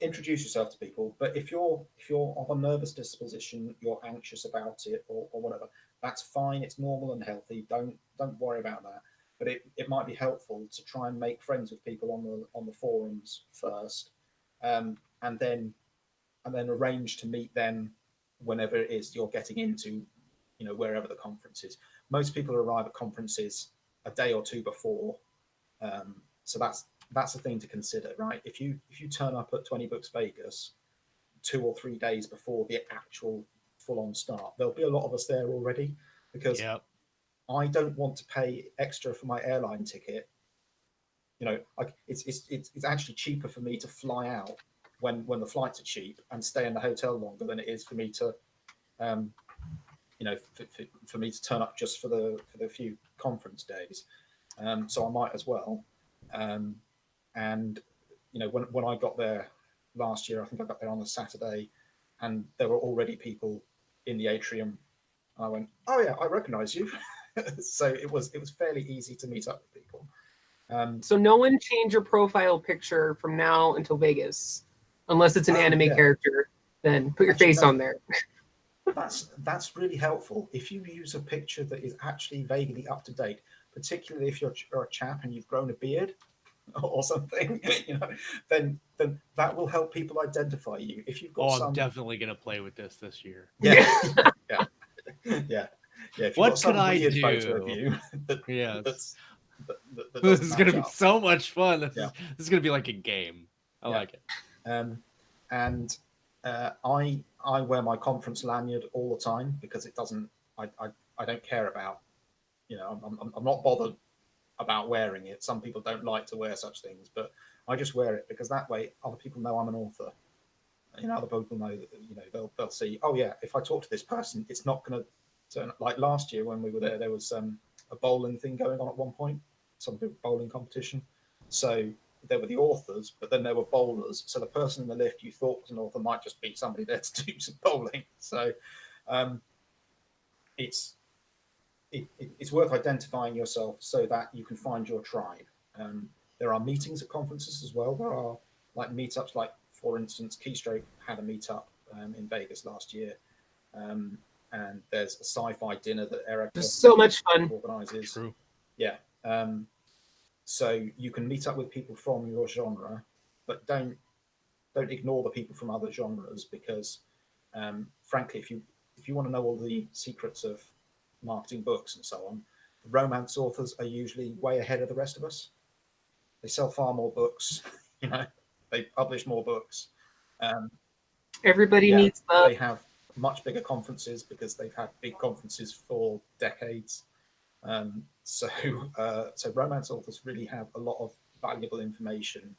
introduce yourself to people. But if you're of a nervous disposition, you're anxious about it or whatever, that's fine. It's normal and healthy. Don't worry about that. But it might be helpful to try and make friends with people on the forums first, and then arrange to meet them whenever it is you're getting into, wherever the conference is. Most people arrive at conferences a day or two before, so that's a thing to consider, right? If you turn up at 20 Books Vegas 2 or 3 days before the actual full-on start, there'll be a lot of us there already, because I don't want to pay extra for my airline ticket. It's actually cheaper for me to fly out when the flights are cheap and stay in the hotel longer than it is for me to for me to turn up just for the few conference days. So I might as well. And when I got there last year, I think I got there on a Saturday, and there were already people in the atrium. And I went, "Oh yeah, I recognise you." So it was fairly easy to meet up with people. So no one change your profile picture from now until Vegas, unless it's an anime character. Then put your face on there. That's really helpful. If you use a picture that is actually vaguely up to date, particularly if you're a chap and you've grown a beard or something, then that will help people identify you. If you've got I'm definitely gonna play with this year. Yeah. If you've what got some could I weird do? photo of you Yes. that This is gonna be up. so much fun. This is gonna be like a game. I like it. And I wear my conference lanyard all the time because it doesn't. I don't care about. I'm not bothered about wearing it. Some people don't like to wear such things, but I just wear it because that way other people know I'm an author. Other people know that they'll see. Oh yeah, if I talk to this person, it's not going to turn. Like last year when we were there was a bowling thing going on at one point, some big bowling competition. So there were the authors, but then there were bowlers. So the person in the lift you thought was an author might just be somebody there to do some bowling. So it's worth identifying yourself so that you can find your tribe. There are meetings at conferences as well. There are like meetups, like for instance, Keystroke had a meetup in Vegas last year. And there's a sci-fi dinner that Eric so much fun organizes. True. Yeah. So you can meet up with people from your genre, but don't ignore the people from other genres because, frankly, if you want to know all the secrets of marketing books and so on, romance authors are usually way ahead of the rest of us. They sell far more books, they publish more books. Everybody Yeah, needs the. they have much bigger conferences because they've had big conferences for decades. So romance authors really have a lot of valuable information,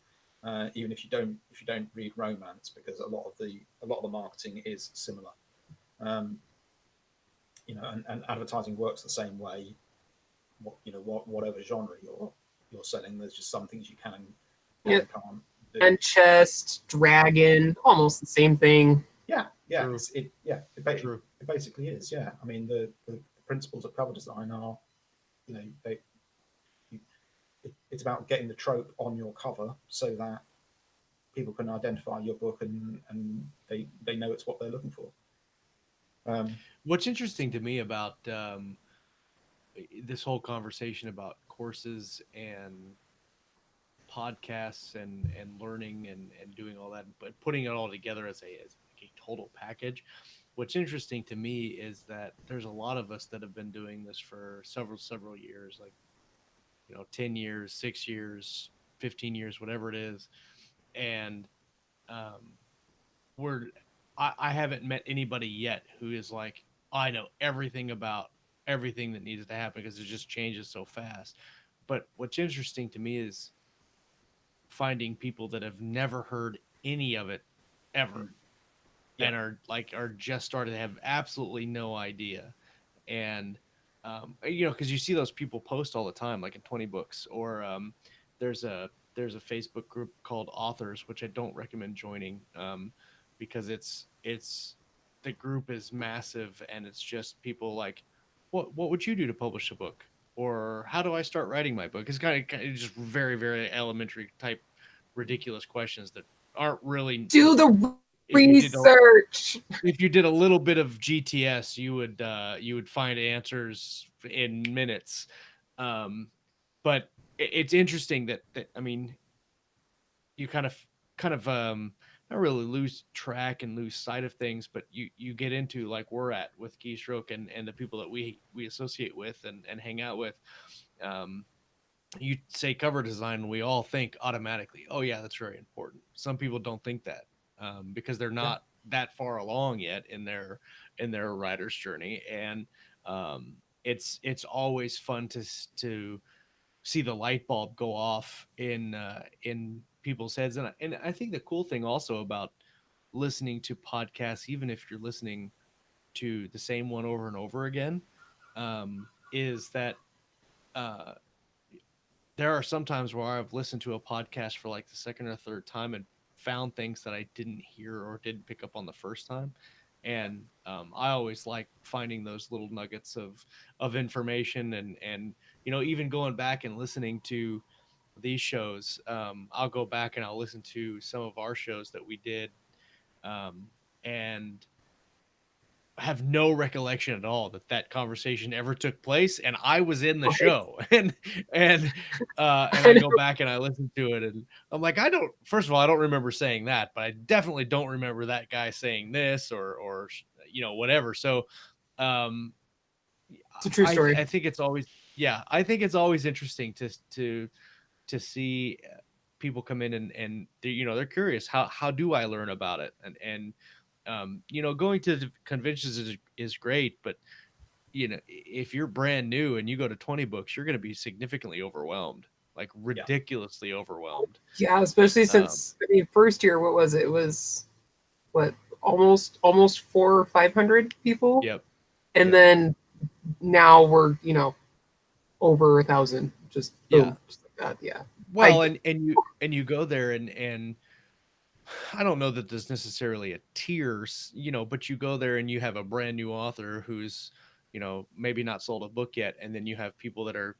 even if you don't read romance, because a lot of the marketing is similar. Um, and advertising works the same way. Whatever genre you're selling, there's just some things you can Yeah, and can't do. and chest, dragon, almost the same thing. Yeah, True. True. it basically is. Yeah, I mean the principles of cover design are, you know, it's about getting the trope on your cover so that people can identify your book, and they know it's what they're looking for. Um, What's interesting to me about this whole conversation about courses and podcasts and learning and doing all that, but putting it all together as like a total package. What's interesting to me is that there's a lot of us that have been doing this for several years, like 10 years, 6 years, 15 years, whatever it is, and um, we're I haven't met anybody yet who is like, I know everything about everything that needs to happen because it just changes so fast. But what's interesting to me is finding people that have never heard any of it ever yeah, and are just started to have absolutely no idea. And because you see those people post all the time, like in 20 books, or there's a there's a Facebook group called Authors, which I don't recommend joining, because it's the group is massive and it's just people like, what would you do to publish a book, or how do I start writing my book? It's kind of just very elementary type ridiculous questions that aren't really. Do the if you did a research. if you did a little bit of GTS, you would find answers in minutes. Um, but it's interesting that I mean, you kind of not really lose track and lose sight of things, but you get into, like we're at with Keystroke and the people that we associate with and hang out with. Um, you say cover design, and we all think automatically, oh yeah, that's very important. Some people don't think that, because they're yeah, not that far along yet in their writer's journey, and it's always fun to see the light bulb go off in people's heads. And I think the cool thing also about listening to podcasts, even if you're listening to the same one over and over again, is that uh, there are some times where I've listened to a podcast for like the second or third time and found things that I didn't hear or didn't pick up on the first time. And I always like finding those little nuggets of information, and even going back and listening to these shows. I'll go back and I'll listen to some of our shows that we did, um, and have no recollection at all that conversation ever took place, and I was in the Right? show. And I go back and I listen to it, and I'm like, I don't, first of all, I don't remember saying that, but I definitely don't remember that guy saying this, or whatever. So um It's a true story. I think it's always, yeah, I think it's always interesting to see people come in and they're curious, how do I learn about it, and going to the conventions is great, but if you're brand new and you go to 20 books, you're going to be significantly overwhelmed, like yeah, ridiculously overwhelmed. Yeah, especially um since, I mean, first year, what was it? It was what, almost 400 or 500 people, yep. and Yep. then now we're over 1,000. Just Yeah. boom, just like that. Yeah, I Well, and you go there, and I don't know that there's necessarily a tier, but you go there and you have a brand new author who's, maybe not sold a book yet, and then you have people that are,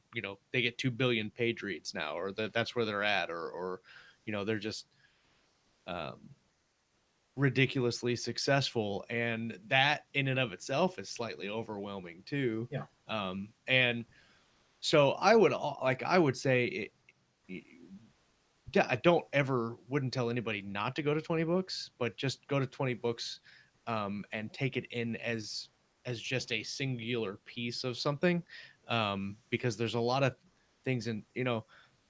they get 2 billion page reads now, or that's where they're at, or they're just um, ridiculously successful, and that in and of itself is slightly overwhelming too. yeah, And so I would say it, yeah, I don't ever wouldn't tell anybody not to go to 20 books, but just go to 20 books, and take it in as just a singular piece of something, because there's a lot of things in,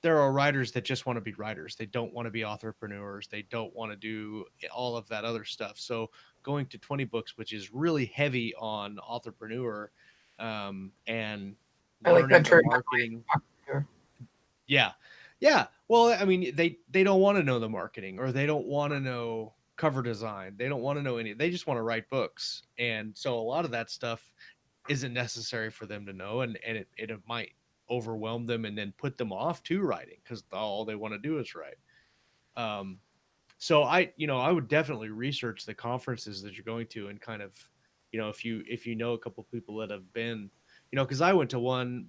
there are writers that just want to be writers. They don't want to be entrepreneurs. They don't want to do all of that other stuff. So going to 20 books, which is really heavy on entrepreneur, and I like learning that term. the marketing. Yeah. Yeah. Well, I mean, they don't want to know the marketing, or they don't want to know cover design. They don't want to know any, they just want to write books. And so a lot of that stuff isn't necessary for them to know. And it might overwhelm them and then put them off to writing because all they want to do is write. So I would definitely research the conferences that you're going to, and kind of, if you know a couple people that have been, because I went to one,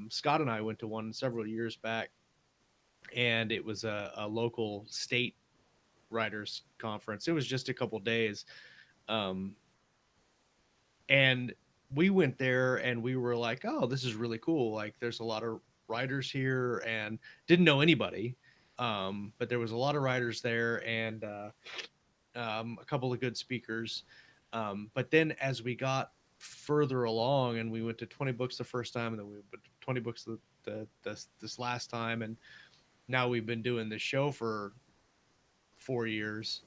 Scott and I went to one several years back, and it was a local state writers conference. It was just a couple days. And we went there and we were like, oh, this is really cool. Like there's a lot of writers here, and didn't know anybody. But there was a lot of writers there, and a couple of good speakers. But then as we got further along, and we went to 20 books the first time, and then we went to 20 books this last time, and now we've been doing this show for 4 years.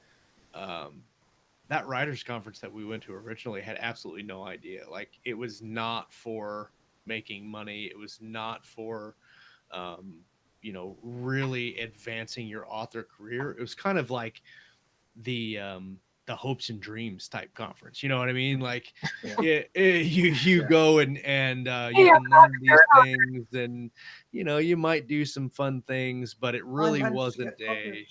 That writers conference that we went to originally had absolutely no idea. Like it was not for making money. It was not for, really advancing your author career. It was kind of like the hopes and dreams type conference. You know what I mean? Like you go and you can learn these things, and you might do some fun things, but it really wasn't a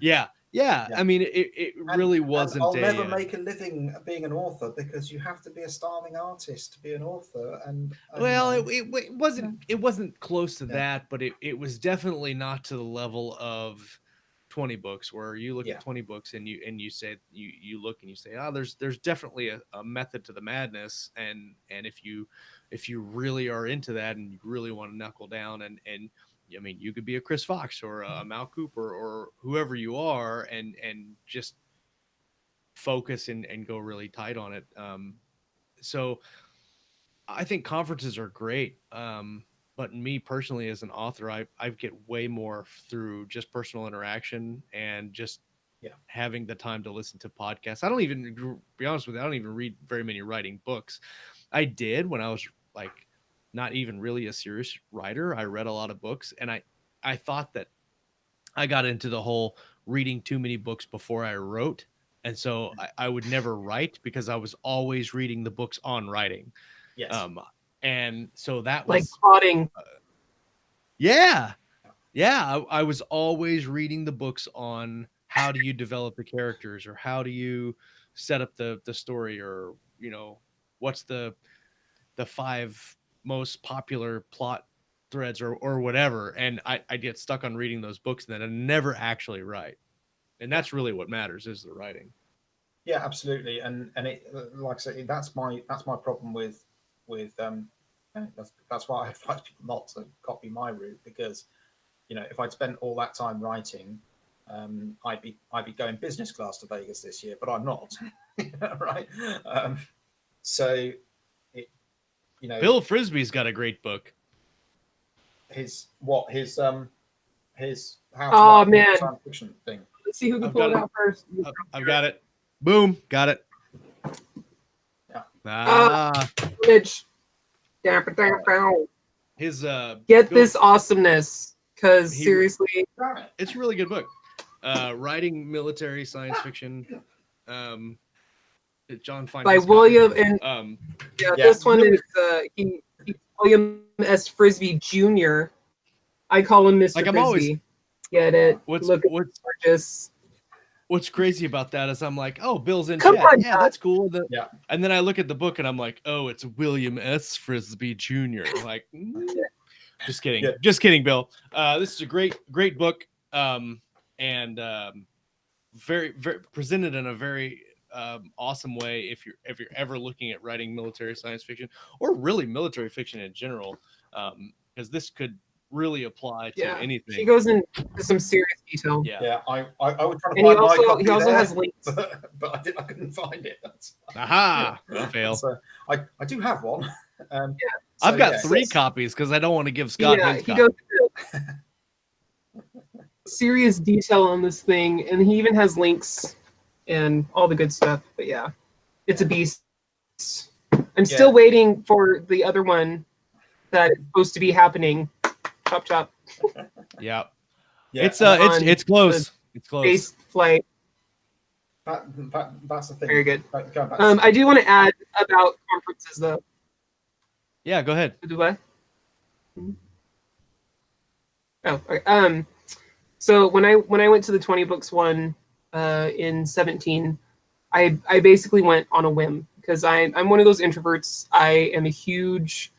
yeah. I mean, it really wasn't. I'll never make a living being an author because you have to be a starving artist to be an author. And well, it wasn't close to that, but it was definitely not to the level of 20 books, where you look at 20 books and you say you look and you say, oh, there's definitely a method to the madness, and if you really are into that and you really want to knuckle down, and I mean, you could be a Chris Fox or a Mal Cooper or whoever you are, and just focus and go really tight on it. So I think conferences are great. But me personally, as an author, I get way more through just personal interaction and just having the time to listen to podcasts. I don't even, to be honest with you, I don't even read very many writing books. I did when I was like not even really a serious writer. I read a lot of books, and I thought that I got into the whole reading too many books before I wrote. And so I would never write because I was always reading the books on writing. Yes. And so that like was plotting. Yeah. I was always reading the books on how do you develop the characters, or how do you set up the story, or, what's the 5 most popular plot threads or whatever. And I get stuck on reading those books, and then I never actually write. And that's really what matters, is the writing. Yeah, absolutely. And it, like I say, that's my problem with that's why I advise people not to copy my route, because if I'd spent all that time writing, I'd be going business class to Vegas this year, but I'm not. Right. So Bill Frisbee's got a great book. His how Oh man, science fiction thing. Let's see who can pull it out first. I've got it. Boom, got it. Yeah. Bitch. His get this awesomeness, because seriously, it's a really good book. Writing military science fiction. John Fine by William and this one is William S. Frisbee Jr. I call him Mr. Like, I'm Frisbee. always, get it? What's gorgeous. What's crazy about that is I'm like, oh, Bill's in Come chat. on, yeah, that's cool. Yeah. And then I look at the book and I'm like, oh, it's William S. Frisbee Jr. Like, just kidding. Yeah. Just kidding, Bill. This is a great book. And very, very presented in a very awesome way if you're ever looking at writing military science fiction, or really military fiction in general, because this could really apply to anything. He goes into some serious detail. I would try to and find my copy he also there, has links, but I couldn't find it. Aha! Fail. So I do have one. I've got 3 copies because I don't want to give Scott his he copy. goes into serious detail on this thing, and he even has links and all the good stuff. But yeah, it's a beast. I'm still waiting for the other one that is supposed to be happening. Chop chop. Yeah. Yeah, It's close. It's close. Space flight. That's the thing. Very good. Going back I do want to add about conferences though. Yeah, go ahead. Do what? Oh, okay. So when I went to the 20 books one in 17, I basically went on a whim because I'm one of those introverts. I am a huge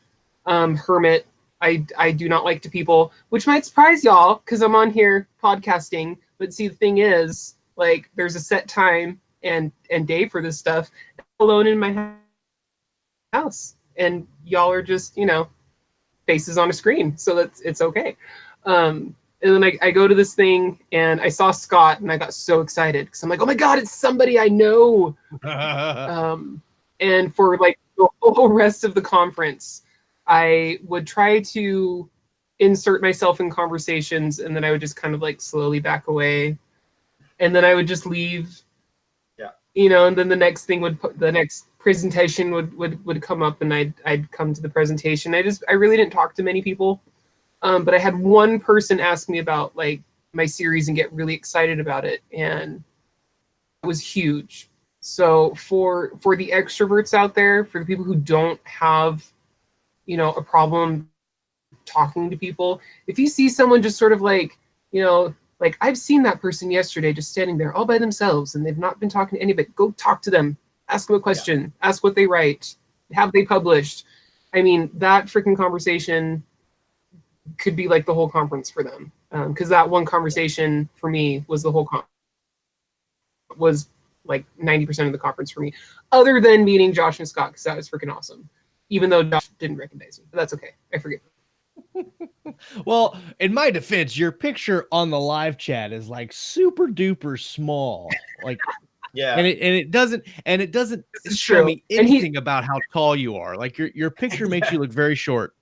hermit. I do not like to people, which might surprise y'all because I'm on here podcasting. But see, the thing is, like, there's a set time and day for this stuff. I'm alone in my house, and y'all are just, you know, faces on a screen, so it's okay. And then I go to this thing and I saw Scott and I got so excited because I'm like, oh my god, it's somebody I know. And for like the whole rest of the conference, I would try to insert myself in conversations, and then I would just kind of like slowly back away, and then I would just leave. Yeah. You know, and then the next presentation would come up, and I'd come to the presentation. I really didn't talk to many people, but I had one person ask me about like my series and get really excited about it, and it was huge. So for the extroverts out there, for the people who don't have, you know, a problem talking to people, if you see someone just sort of like, you know, like I've seen that person yesterday just standing there all by themselves and they've not been talking to anybody, go talk to them, ask them a question, ask what they write, have they published. I mean, that freaking conversation could be like the whole conference for them, because that one conversation for me was the whole was like 90% of the conference for me, other than meeting Josh and Scott, because that was freaking awesome, even though Josh didn't recognize me, but that's okay, I forget. Well, in my defense, your picture on the live chat is like super duper small, like Yeah. and it doesn't This is show true. me And he- anything about how tall you are. Like your picture makes you look very short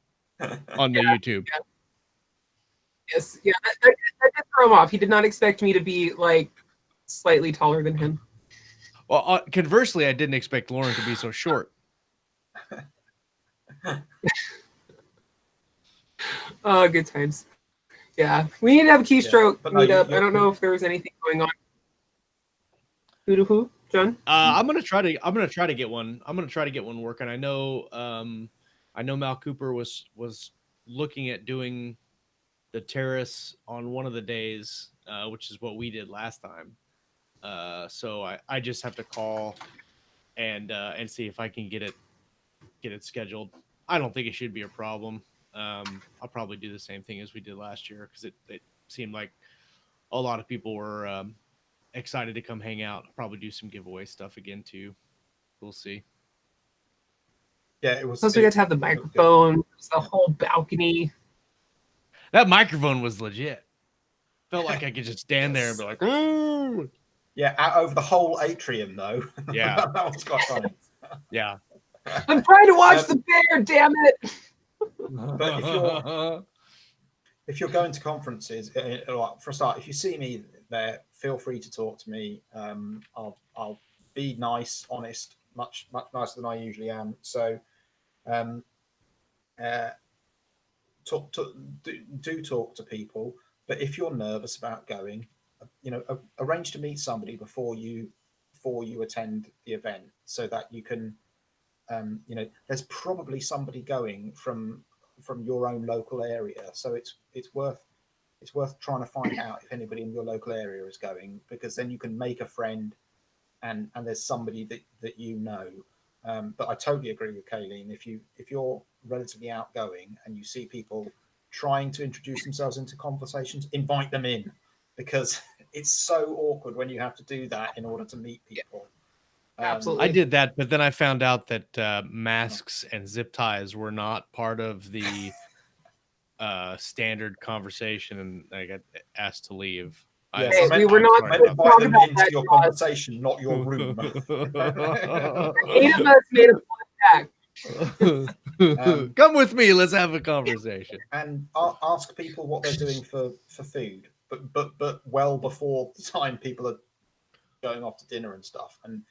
on the YouTube. Yes, yeah, that did throw him off. He did not expect me to be like slightly taller than him. Well, conversely, I didn't expect Lauren to be so short. Oh, good times. Yeah, we need to have a keystroke but no, meetup. you- I don't know if there was anything going on. Who to who, John? I'm gonna try to get one. I'm gonna try to get one working. I know Mal Cooper was looking at doing the terrace on one of the days, which is what we did last time. So I just have to call and see if I can get it scheduled. I don't think it should be a problem. I'll probably do the same thing as we did last year because it seemed like a lot of people were excited to come hang out. I'll probably do some giveaway stuff again too. We'll see. Yeah, it was. Plus, we got to have the microphone, the whole balcony. That microphone was legit. Felt like I could just stand there and be like, "Ooh!" Yeah, out over the whole atrium though. Yeah. That was quite funny. Yeah. I'm trying to watch the bear, damn it! But if you're going to conferences, for a start, if you see me there, feel free to talk to me. I'll be nice, honest, much nicer than I usually am. So, talk to people. But if you're nervous about going, arrange to meet somebody before you attend the event, so that you can, there's probably somebody going from your own local area, so it's worth trying to find out if anybody in your local area is going, because then you can make a friend, and there's somebody that you know. But I totally agree with Kayleen. If you're relatively outgoing and you see people trying to introduce themselves into conversations, invite them in, because it's so awkward when you have to do that in order to meet people. Absolutely. I did that, but then I found out that masks and zip ties were not part of the standard conversation, and I got asked to leave. Yes, Hey, we were not I going to invite talk them about into that, your Josh. conversation, not your room. 8 of us made a contact. Come with me. Let's have a conversation. And ask people what they're doing for food, but well before the time people are going off to dinner and stuff. And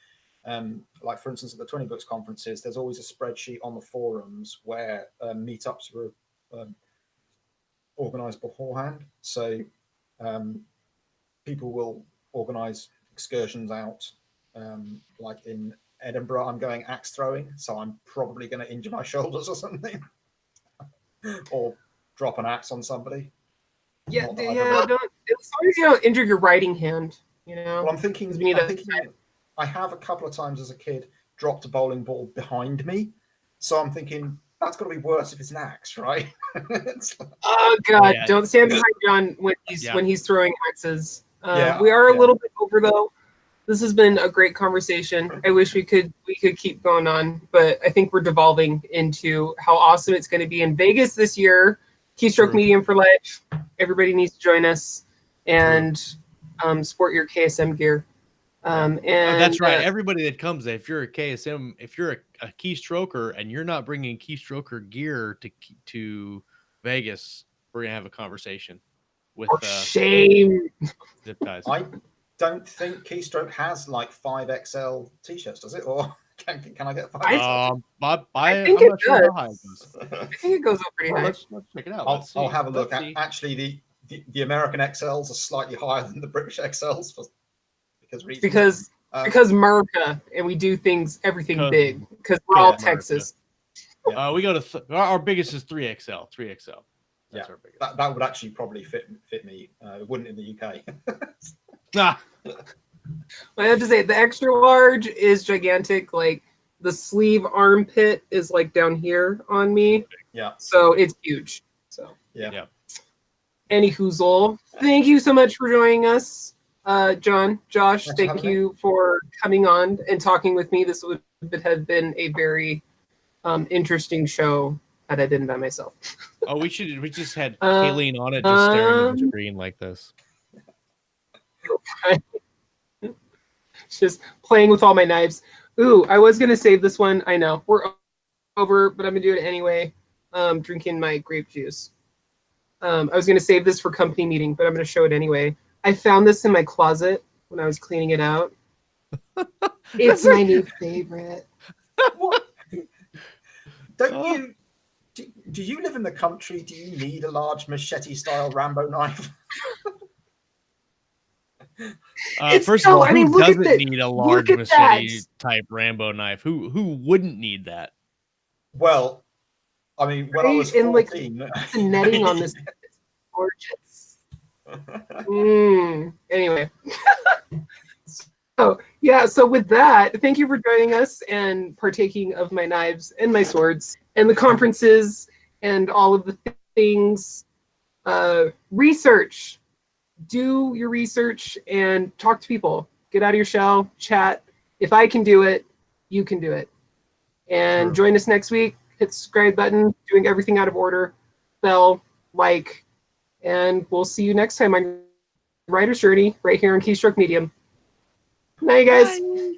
like for instance, at the 20 Books conferences, there's always a spreadsheet on the forums where meetups were organized beforehand. So people will organize excursions out. Like in Edinburgh, I'm going axe throwing, so I'm probably going to injure my shoulders or something, or drop an axe on somebody. Yeah, Not that I've yeah. ever- Don't, as long as you don't injure your writing hand, you know. Well, I'm thinking, We need I have a couple of times as a kid dropped a bowling ball behind me, so I'm thinking that's got to be worse if it's an axe, right? It's like- Oh God! Yeah. Don't stand behind John when he's throwing axes. We are a little bit over though. This has been a great conversation. I wish we could keep going on, but I think we're devolving into how awesome it's going to be in Vegas this year. Keystroke True. Medium for life. Everybody needs to join us and sport your KSM gear. And That's right. Everybody that comes, if you're a KSM, if you're a keystroker and you're not bringing keystroker gear to Vegas, we're gonna have a conversation with shame. zip ties. I don't think Keystroke has like 5XL t-shirts, does it? Or can I get 5XL? I think I'm it not sure how high it does. goes. I think it goes up pretty high. Let's check it out. Let's I'll see. have a look. Let's see. Actually, the American XLs are slightly higher than the British XLs because reasons. Because America, and we do everything Because- big. Because we're all America. Texas. We go to our biggest is 3XL. 3XL. That's our biggest. that would actually probably fit me. It wouldn't in the UK. Ah, I have to say, the extra large is gigantic. Like the sleeve armpit is like down here on me, Yeah. so it's huge. So Yeah. any hoozle, thank you so much for joining us, John, Josh. Thanks for Thank having you for coming on and talking with me. This would have been a very interesting show had I been by myself. oh, we just had Kayleen on it, just staring at the screen like this. Just playing with all my knives. Ooh, I was gonna save this one. I know we're over, but I'm gonna do it anyway. Drinking my grape juice. I was gonna save this for company meeting, but I'm gonna show it anyway. I found this in my closet when I was cleaning it out. It's my new favorite. What? Do you live in the country? Do you need a large machete-style Rambo knife? First of all, who look at doesn't this. need a large Look at machete that. type Rambo knife? Who wouldn't need that? Well, I mean, when I was Right? And, like, 14, The netting on this is gorgeous. Anyway. So with that, thank you for joining us and partaking of my knives and my swords and the conferences and all of the things. Research. Do your research and talk to people. Get out of your shell, chat. If I can do it, you can do it. And join us next week. Hit the subscribe button, doing everything out of order. Bell, like, and we'll see you next time on Writer's Journey right here on Keystroke Medium. Night, guys. Bye.